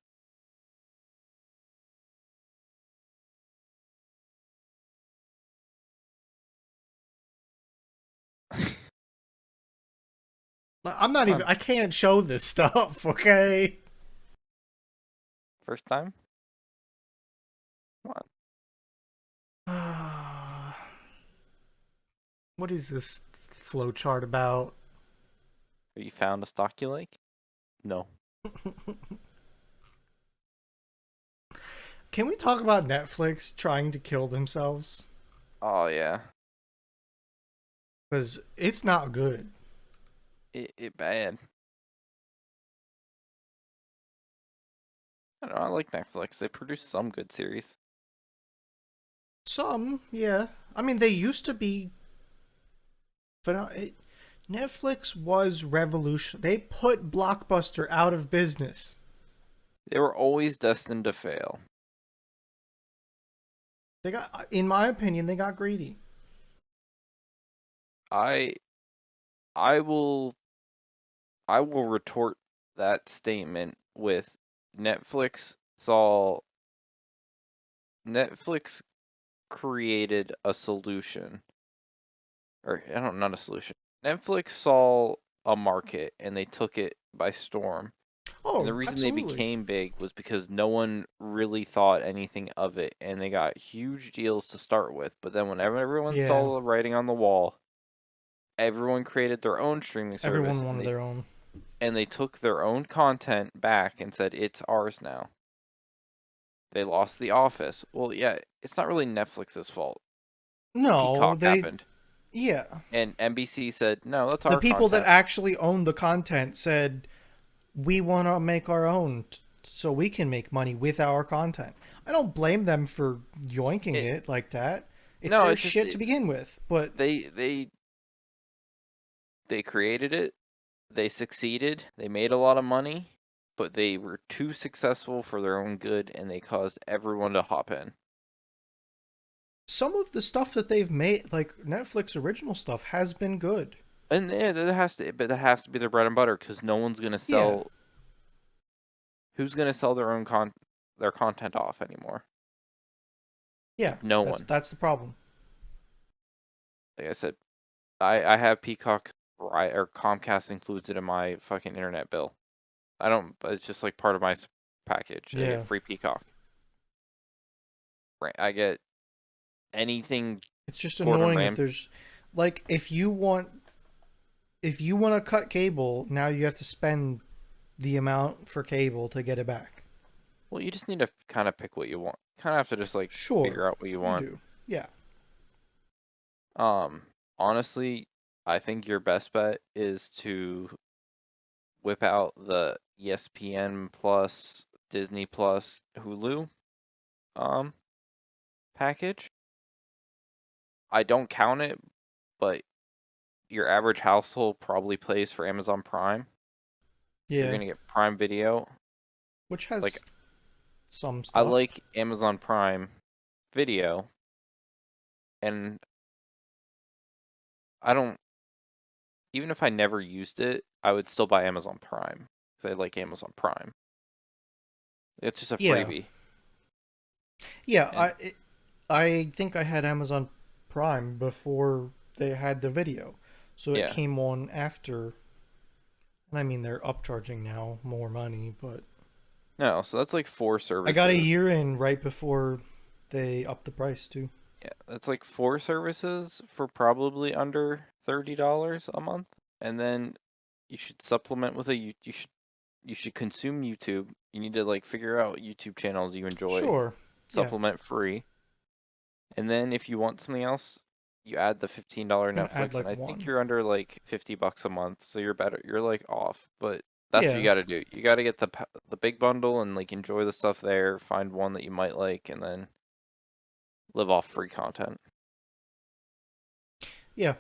S1: I'm not
S2: Come
S1: even.
S2: on.
S1: I can't show this stuff, okay?
S2: First time? Come on.
S1: What is this flowchart about?
S2: Have you found a stock you like? No.
S1: Can we talk about Netflix trying to kill themselves?
S2: Oh yeah.
S1: Because it's not good.
S2: It bad. I don't know. I like Netflix. They produce some good series.
S1: Some, yeah. I mean, they used to be. Netflix was revolution. They put Blockbuster out of business.
S2: They were always destined to fail.
S1: They got, in my opinion, they got greedy.
S2: I I will I will retort that statement with Netflix saw Netflix created a solution. Or I don't not a solution. Netflix saw a market and they took it by storm. And the
S1: Oh,
S2: reason they
S1: absolutely.
S2: became big was because no one really thought anything of it, and they got huge deals to start with. But then, whenever everyone
S1: Yeah,
S2: saw the writing on the wall, everyone created their own streaming service,
S1: everyone wanted their own.
S2: and they took their own content back and said it's ours now. They lost The Office. Well, yeah, it's not really Netflix's fault.
S1: No,
S2: Peacock
S1: they.
S2: happened,
S1: Yeah.
S2: and NBC said no, that's
S1: The
S2: our
S1: people that
S2: content.
S1: actually own the content said, we want to make our own so we can make money with our content. I don't blame them for yoinking
S2: It
S1: it like that. It's
S2: no,
S1: their
S2: it just
S1: shit to begin with. But
S2: they they created it. They succeeded. They made a lot of money, but they were too successful for their own good, and they caused everyone to hop in.
S1: Some of the stuff that they've made, like Netflix original stuff, has been good.
S2: And yeah, that has to be their bread and butter because no one's gonna
S1: Yeah,
S2: sell. Who's gonna sell their content off anymore?
S1: yeah,
S2: Like no
S1: that's
S2: one.
S1: that's the problem.
S2: Like I said, I have Peacock, right, or Comcast includes it in my fucking internet bill. I don't. It's just like part of my package. I get
S1: Yeah,
S2: free Peacock. Right. I get anything
S1: it's just
S2: Gordon
S1: annoying that
S2: Ram.
S1: there's, like, if you want to cut cable, now you have to spend the amount for cable to get it back.
S2: Well, you just need to kind of pick what you want. Kind of have to just like
S1: Sure,
S2: figure out what you
S1: you
S2: want.
S1: do. Yeah,
S2: Um, Honestly, I think your best bet is to whip out the ESPN Plus, Disney Plus, Hulu um package. I don't count it, but your average household probably pays for Amazon Prime. You're
S1: yeah,
S2: gonna get Prime Video.
S1: which
S2: Like
S1: has some
S2: I
S1: stuff.
S2: like Amazon Prime Video, and I don't. Even if I never used it, I would still buy Amazon Prime because I like Amazon Prime. It's just a
S1: Yeah,
S2: freebie,
S1: yeah.
S2: and
S1: I think I had Amazon Prime before they had the video, so it
S2: yeah,
S1: came on after. And I mean, they're upcharging now more money, but
S2: no. So that's like four
S1: I got a
S2: services.
S1: year in right before they upped the price too.
S2: Yeah, that's like four services for probably under $30 a month, and then you should supplement with you should consume YouTube. You need to like figure out YouTube channels you enjoy,
S1: Sure. Yeah,
S2: supplement free, and then if you want something else, you add the $15
S1: I'm gonna add
S2: Netflix, and
S1: like
S2: I think
S1: one.
S2: you're under like $50 a month, so you're better. You're like off, but that's what you
S1: Yeah,
S2: got to do. You got to get the big bundle and like enjoy the stuff there. Find one that you might like, and then live off free content.
S1: yeah.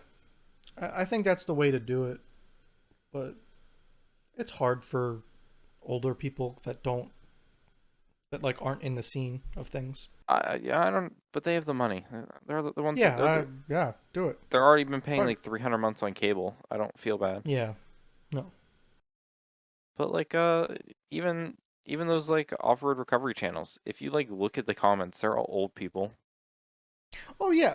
S1: I think that's the way to do it, but it's hard for older people that like aren't in the scene of things.
S2: Yeah, I don't, but they have the money. They're the ones that
S1: Yeah, yeah, do it.
S2: they're already been paying
S1: Fuck.
S2: like 300 months on cable. I don't feel bad.
S1: Yeah. No.
S2: But like even even those like off-road recovery channels, if you like look at the comments, they're all old people.
S1: Oh yeah,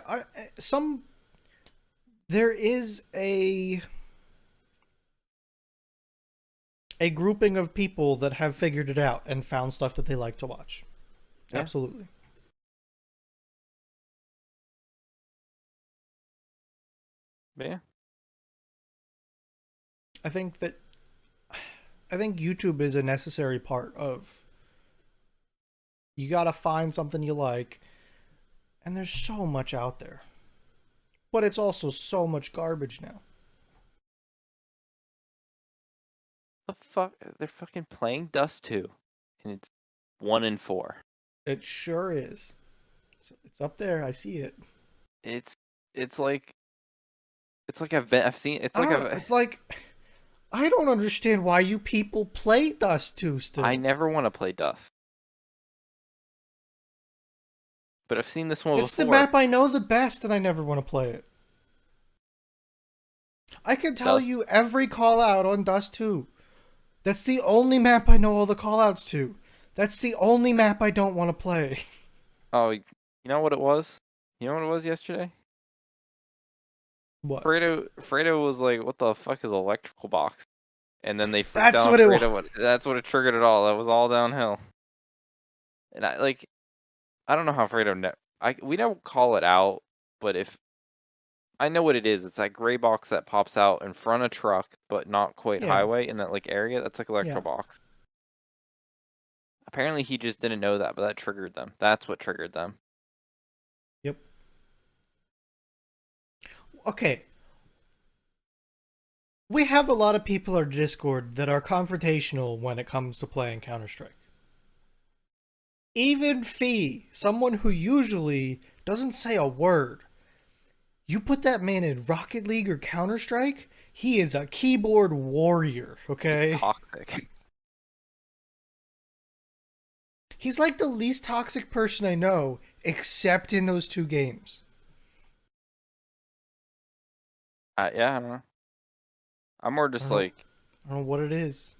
S1: there is a grouping of people that have figured it out and found stuff that they like to watch.
S2: Yeah.
S1: Absolutely.
S2: But yeah.
S1: I think that I think YouTube is a necessary part of, you got to find something you like, and there's so much out there. But it's also so much garbage now.
S2: The fuck they're fucking playing Dust 2 and it's 1 in 4.
S1: It sure is. It's up there. I see it.
S2: It's it's like I've seen it's
S1: I
S2: like
S1: don't know.
S2: a
S1: It's like, I don't understand why you people play Dust 2
S2: I
S1: still.
S2: never want to play Dust. But I've seen this one
S1: It's the
S2: before.
S1: map I know the best, and I never want to play it. I can tell
S2: Dust.
S1: you every call out on Dust 2. That's the only map I know all the call outs to. That's the only map I don't want to play.
S2: Oh, you know what it was? You know what it was yesterday?
S1: What?
S2: Fredo was like, "What the fuck is electrical box?" And then they freaked
S1: That's
S2: out on
S1: what it was.
S2: Fredo. That's what it triggered it all. That was all downhill. And I don't know how Fredo. We don't call it out, but if I know what it is, it's that gray box that pops out in front of truck, but not quite
S1: Yeah.
S2: highway in that like area. That's like electro
S1: Yeah.
S2: box. Apparently, he just didn't know that, but that triggered them. That's what triggered them.
S1: Yep. Okay. We have a lot of people on Discord that are confrontational when it comes to playing Counter Strike. Even Fee, someone who usually doesn't say a word, you put that man in Rocket League or Counter Strike, he is a keyboard warrior,
S2: He's
S1: okay?
S2: toxic.
S1: He's like the least toxic person I know, except in those two games.
S2: Yeah, I don't know. I'm more
S1: I
S2: just
S1: don't know.
S2: like
S1: I don't know what it is.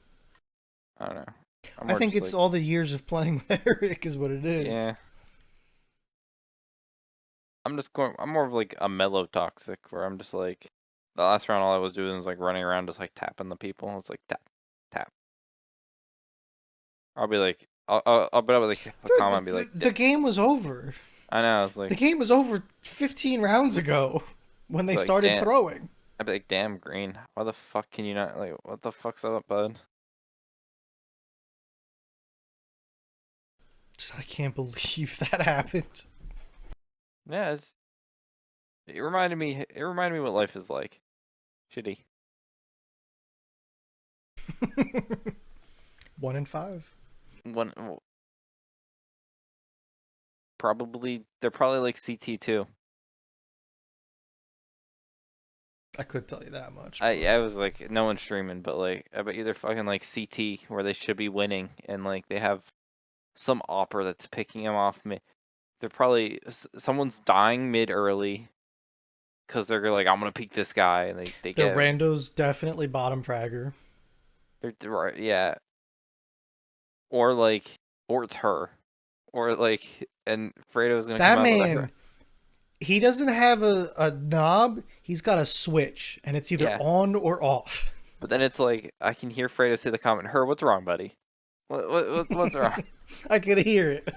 S2: I don't know. I'm
S1: I
S2: more
S1: think
S2: just
S1: it's
S2: like
S1: all the years of playing with Eric is what it is.
S2: yeah. I'm more of like a mellow toxic where I'm just like the last round all I was doing was like running around just like tapping the people. It's like tap, tap. I'll be like I'll be like a
S1: Dude,
S2: comment and be like
S1: the game was over.
S2: I know it's
S1: The
S2: like
S1: game was over 15 rounds ago when they started
S2: damn.
S1: throwing.
S2: I'd be like damn green. Why the fuck can you not like what the fuck's up, bud?
S1: I can't believe that happened.
S2: Yeah, it reminded me what life is like. Shitty.
S1: 1 in 5.
S2: One probably they're probably like CT too.
S1: I could tell you that much, but
S2: I was like, no one's streaming, but like, I bet you they're fucking like CT where they should be winning, and like they have some opera that's picking them off. They're probably someone's dying mid early because they're like, I'm gonna peek this guy, and they
S1: their
S2: get
S1: rando's definitely bottom fragger.
S2: right, yeah, or like, or it's her, or like, and Fredo's gonna come
S1: That
S2: out with her,
S1: man, he doesn't have a knob. He's got a switch, and it's either
S2: yeah.
S1: on or off.
S2: But then it's like I can hear Fredo say the comment, "Her, what's wrong, buddy? What's wrong?"
S1: I could hear it.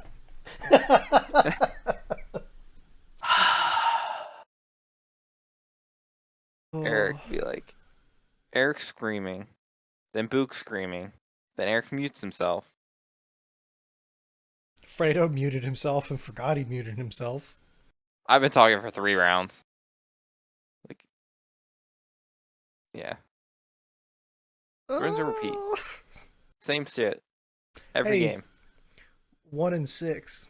S2: Eric
S1: Oh,
S2: be like, Eric screaming, then Book screaming, then Eric mutes himself.
S1: Fredo muted himself and forgot he muted himself.
S2: I've been talking for 3 rounds. Like, yeah, rinse and repeat,
S1: Oh.
S2: same shit every
S1: Hey,
S2: game.
S1: 1 in 6.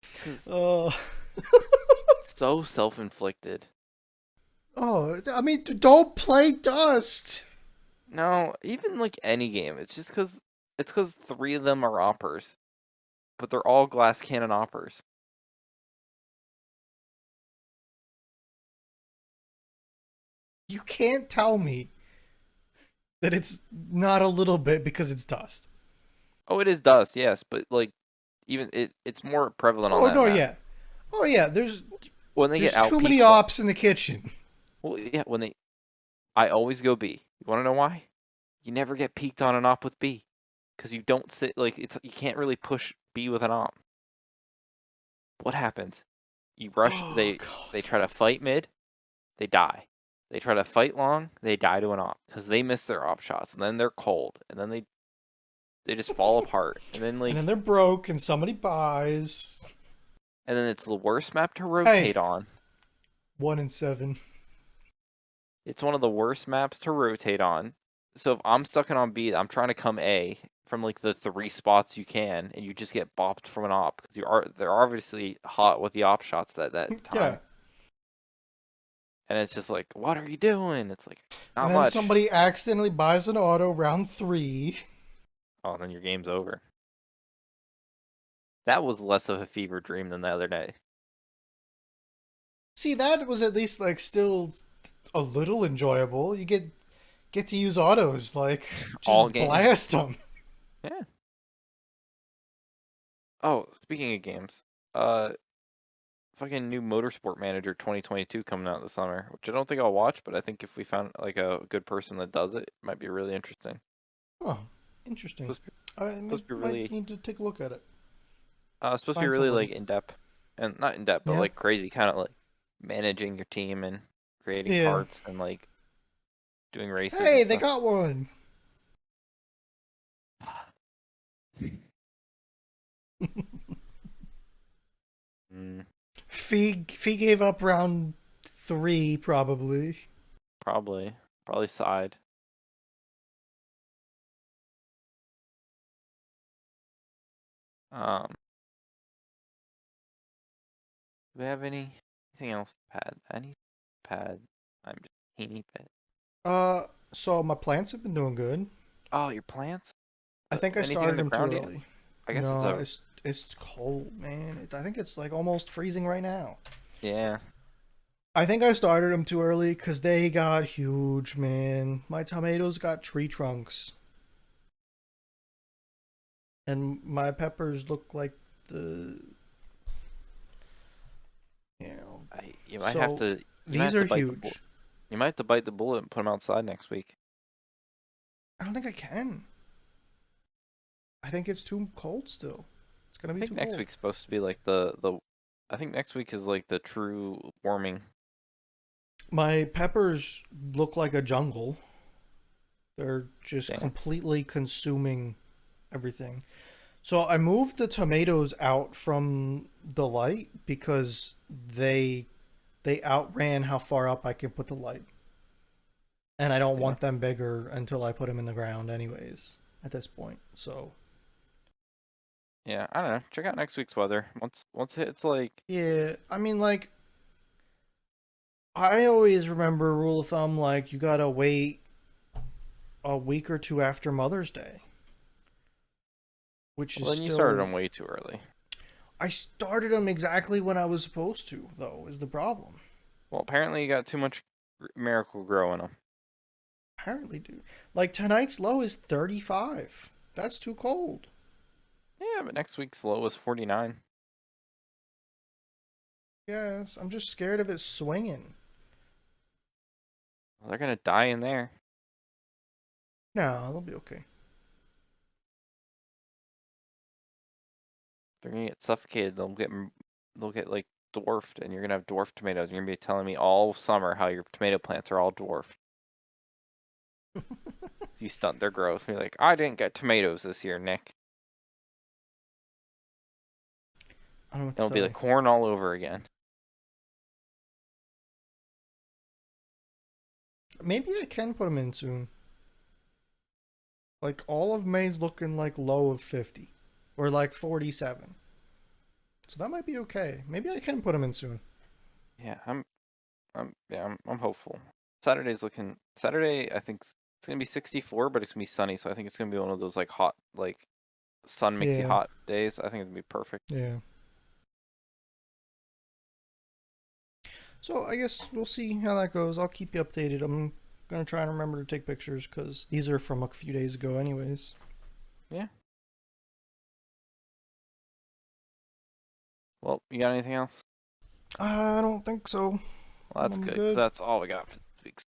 S2: Because
S1: Oh,
S2: so self-inflicted.
S1: oh, I mean, don't play Dust.
S2: No, even like any game, it's because three of them are oppers, but they're all glass cannon oppers.
S1: You can't tell me that it's not a little bit because it's Dust.
S2: Oh, it is dust, yes, but like even it's more prevalent on
S1: Oh
S2: that
S1: no,
S2: map
S1: yeah, oh yeah. There's
S2: when they get
S1: there's
S2: out
S1: too many
S2: peaked.
S1: ops in the kitchen.
S2: Well, yeah, when they I always go B. You want to know why? You never get peaked on an op with B because you don't sit like it's you can't really push B with an op. What happens? You rush.
S1: Oh god.
S2: They try to fight mid, they die. They try to fight long, they die to an op because they miss their op shots, and then they're cold, and then they just fall apart, and then
S1: And then
S2: like
S1: they're broke, and somebody buys.
S2: and then it's the worst map to
S1: Hey,
S2: rotate on.
S1: 1 in 7.
S2: It's one of the worst maps to rotate on. So if I'm stuck in on B, I'm trying to come A from like the three spots you can, and you just get bopped from an op because they're obviously hot with the op shots that
S1: Yeah.
S2: time, and it's just like, what are you doing? It's like
S1: And
S2: not
S1: then
S2: much.
S1: somebody accidentally buys an auto round 3.
S2: Oh, then your game's over. That was less of a fever dream than the other day.
S1: See, that was at least like still a little enjoyable. You get to use autos, like
S2: All
S1: just
S2: game,
S1: blast them.
S2: yeah. Oh, speaking of games, uh, fucking new Motorsport Manager 2022 coming out this summer, which I don't think I'll watch, but I think if we found like a good person that does it, it might be really interesting.
S1: Oh, interesting.
S2: Supposed to be,
S1: I
S2: supposed to be
S1: might
S2: really,
S1: need to take a look at it.
S2: supposed to be
S1: Find
S2: really
S1: somebody.
S2: like in depth, and not in depth, but
S1: Yeah.
S2: like crazy, kind of like managing your team and creating
S1: Yeah.
S2: parts and like doing races
S1: Hey,
S2: and
S1: they
S2: stuff.
S1: got one.
S2: Mm,
S1: Fee gave up round 3 probably.
S2: probably side. Um, do we have anything else? Pad? Any pad? I'm just teeny bit.
S1: Uh, so my plants have been doing good.
S2: Oh, your plants?
S1: I think I
S2: Anything in
S1: started
S2: the
S1: them too
S2: ground yet?
S1: early.
S2: I guess it's
S1: No,
S2: over.
S1: it's cold, man. I think it's like almost freezing right now.
S2: Yeah.
S1: I think I started them too early because they got huge, man. My tomatoes got tree trunks, and my peppers look like the, you know.
S2: You might have
S1: So
S2: to. You might
S1: these
S2: have to
S1: are
S2: bite the bullet.
S1: huge.
S2: You might have to bite the bullet and put them outside next week.
S1: I don't think I can. I think it's too cold still. It's gonna
S2: I
S1: be
S2: think
S1: too
S2: next
S1: cold.
S2: week's supposed to be like the. I think next week is like the true warming.
S1: My peppers look like a jungle. They're just
S2: Damn.
S1: completely consuming everything. So I moved the tomatoes out from the light because they outran how far up I can put the light. And I don't
S2: Yeah.
S1: want them bigger until I put them in the ground anyways at this point. So,
S2: Yeah. I don't know. Check out next week's weather. Once it's like.
S1: yeah, I mean like I always remember rule of thumb like you got to wait a week or two after Mother's Day, which is
S2: Well, then you started
S1: still
S2: them way too early.
S1: I started them exactly when I was supposed to, though, is the problem.
S2: Well, apparently you got too much Miracle Grow in them.
S1: Apparently, dude. Like tonight's low is 35. That's too cold.
S2: Yeah, but next week's low is 49.
S1: Yes, I'm just scared of it swinging.
S2: Well, they're gonna die in there.
S1: No, they'll be okay.
S2: They're gonna get suffocated. They'll get like dwarfed, and you're gonna have dwarfed tomatoes. You're gonna be telling me all summer how your tomato plants are all dwarfed. You stunt their growth. You're like, I didn't get tomatoes this year, Nick.
S1: I don't know what to
S2: It'll be
S1: tell
S2: the
S1: you.
S2: corn all over again.
S1: Maybe I can put them in soon. Like all of May's looking like low of 50 or like 47. So that might be okay. Maybe I can put them in soon.
S2: Yeah, I'm hopeful. Saturday's looking. Saturday, I think it's gonna be 64, but it's gonna be sunny, so I think it's gonna be one of those like hot, like sun makes you
S1: Yeah,
S2: hot days. I think it's gonna be perfect.
S1: yeah. So I guess we'll see how that goes. I'll keep you updated. I'm gonna try and remember to take pictures because these are from a few days ago, anyways.
S2: Yeah. Well, you got anything else?
S1: I don't think so.
S2: Well, that's
S1: I'm
S2: good because
S1: good.
S2: that's all we got for this week's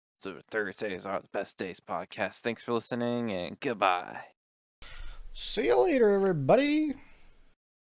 S2: Thursdays are the best days podcast. Thanks for listening and goodbye.
S1: See you later, everybody.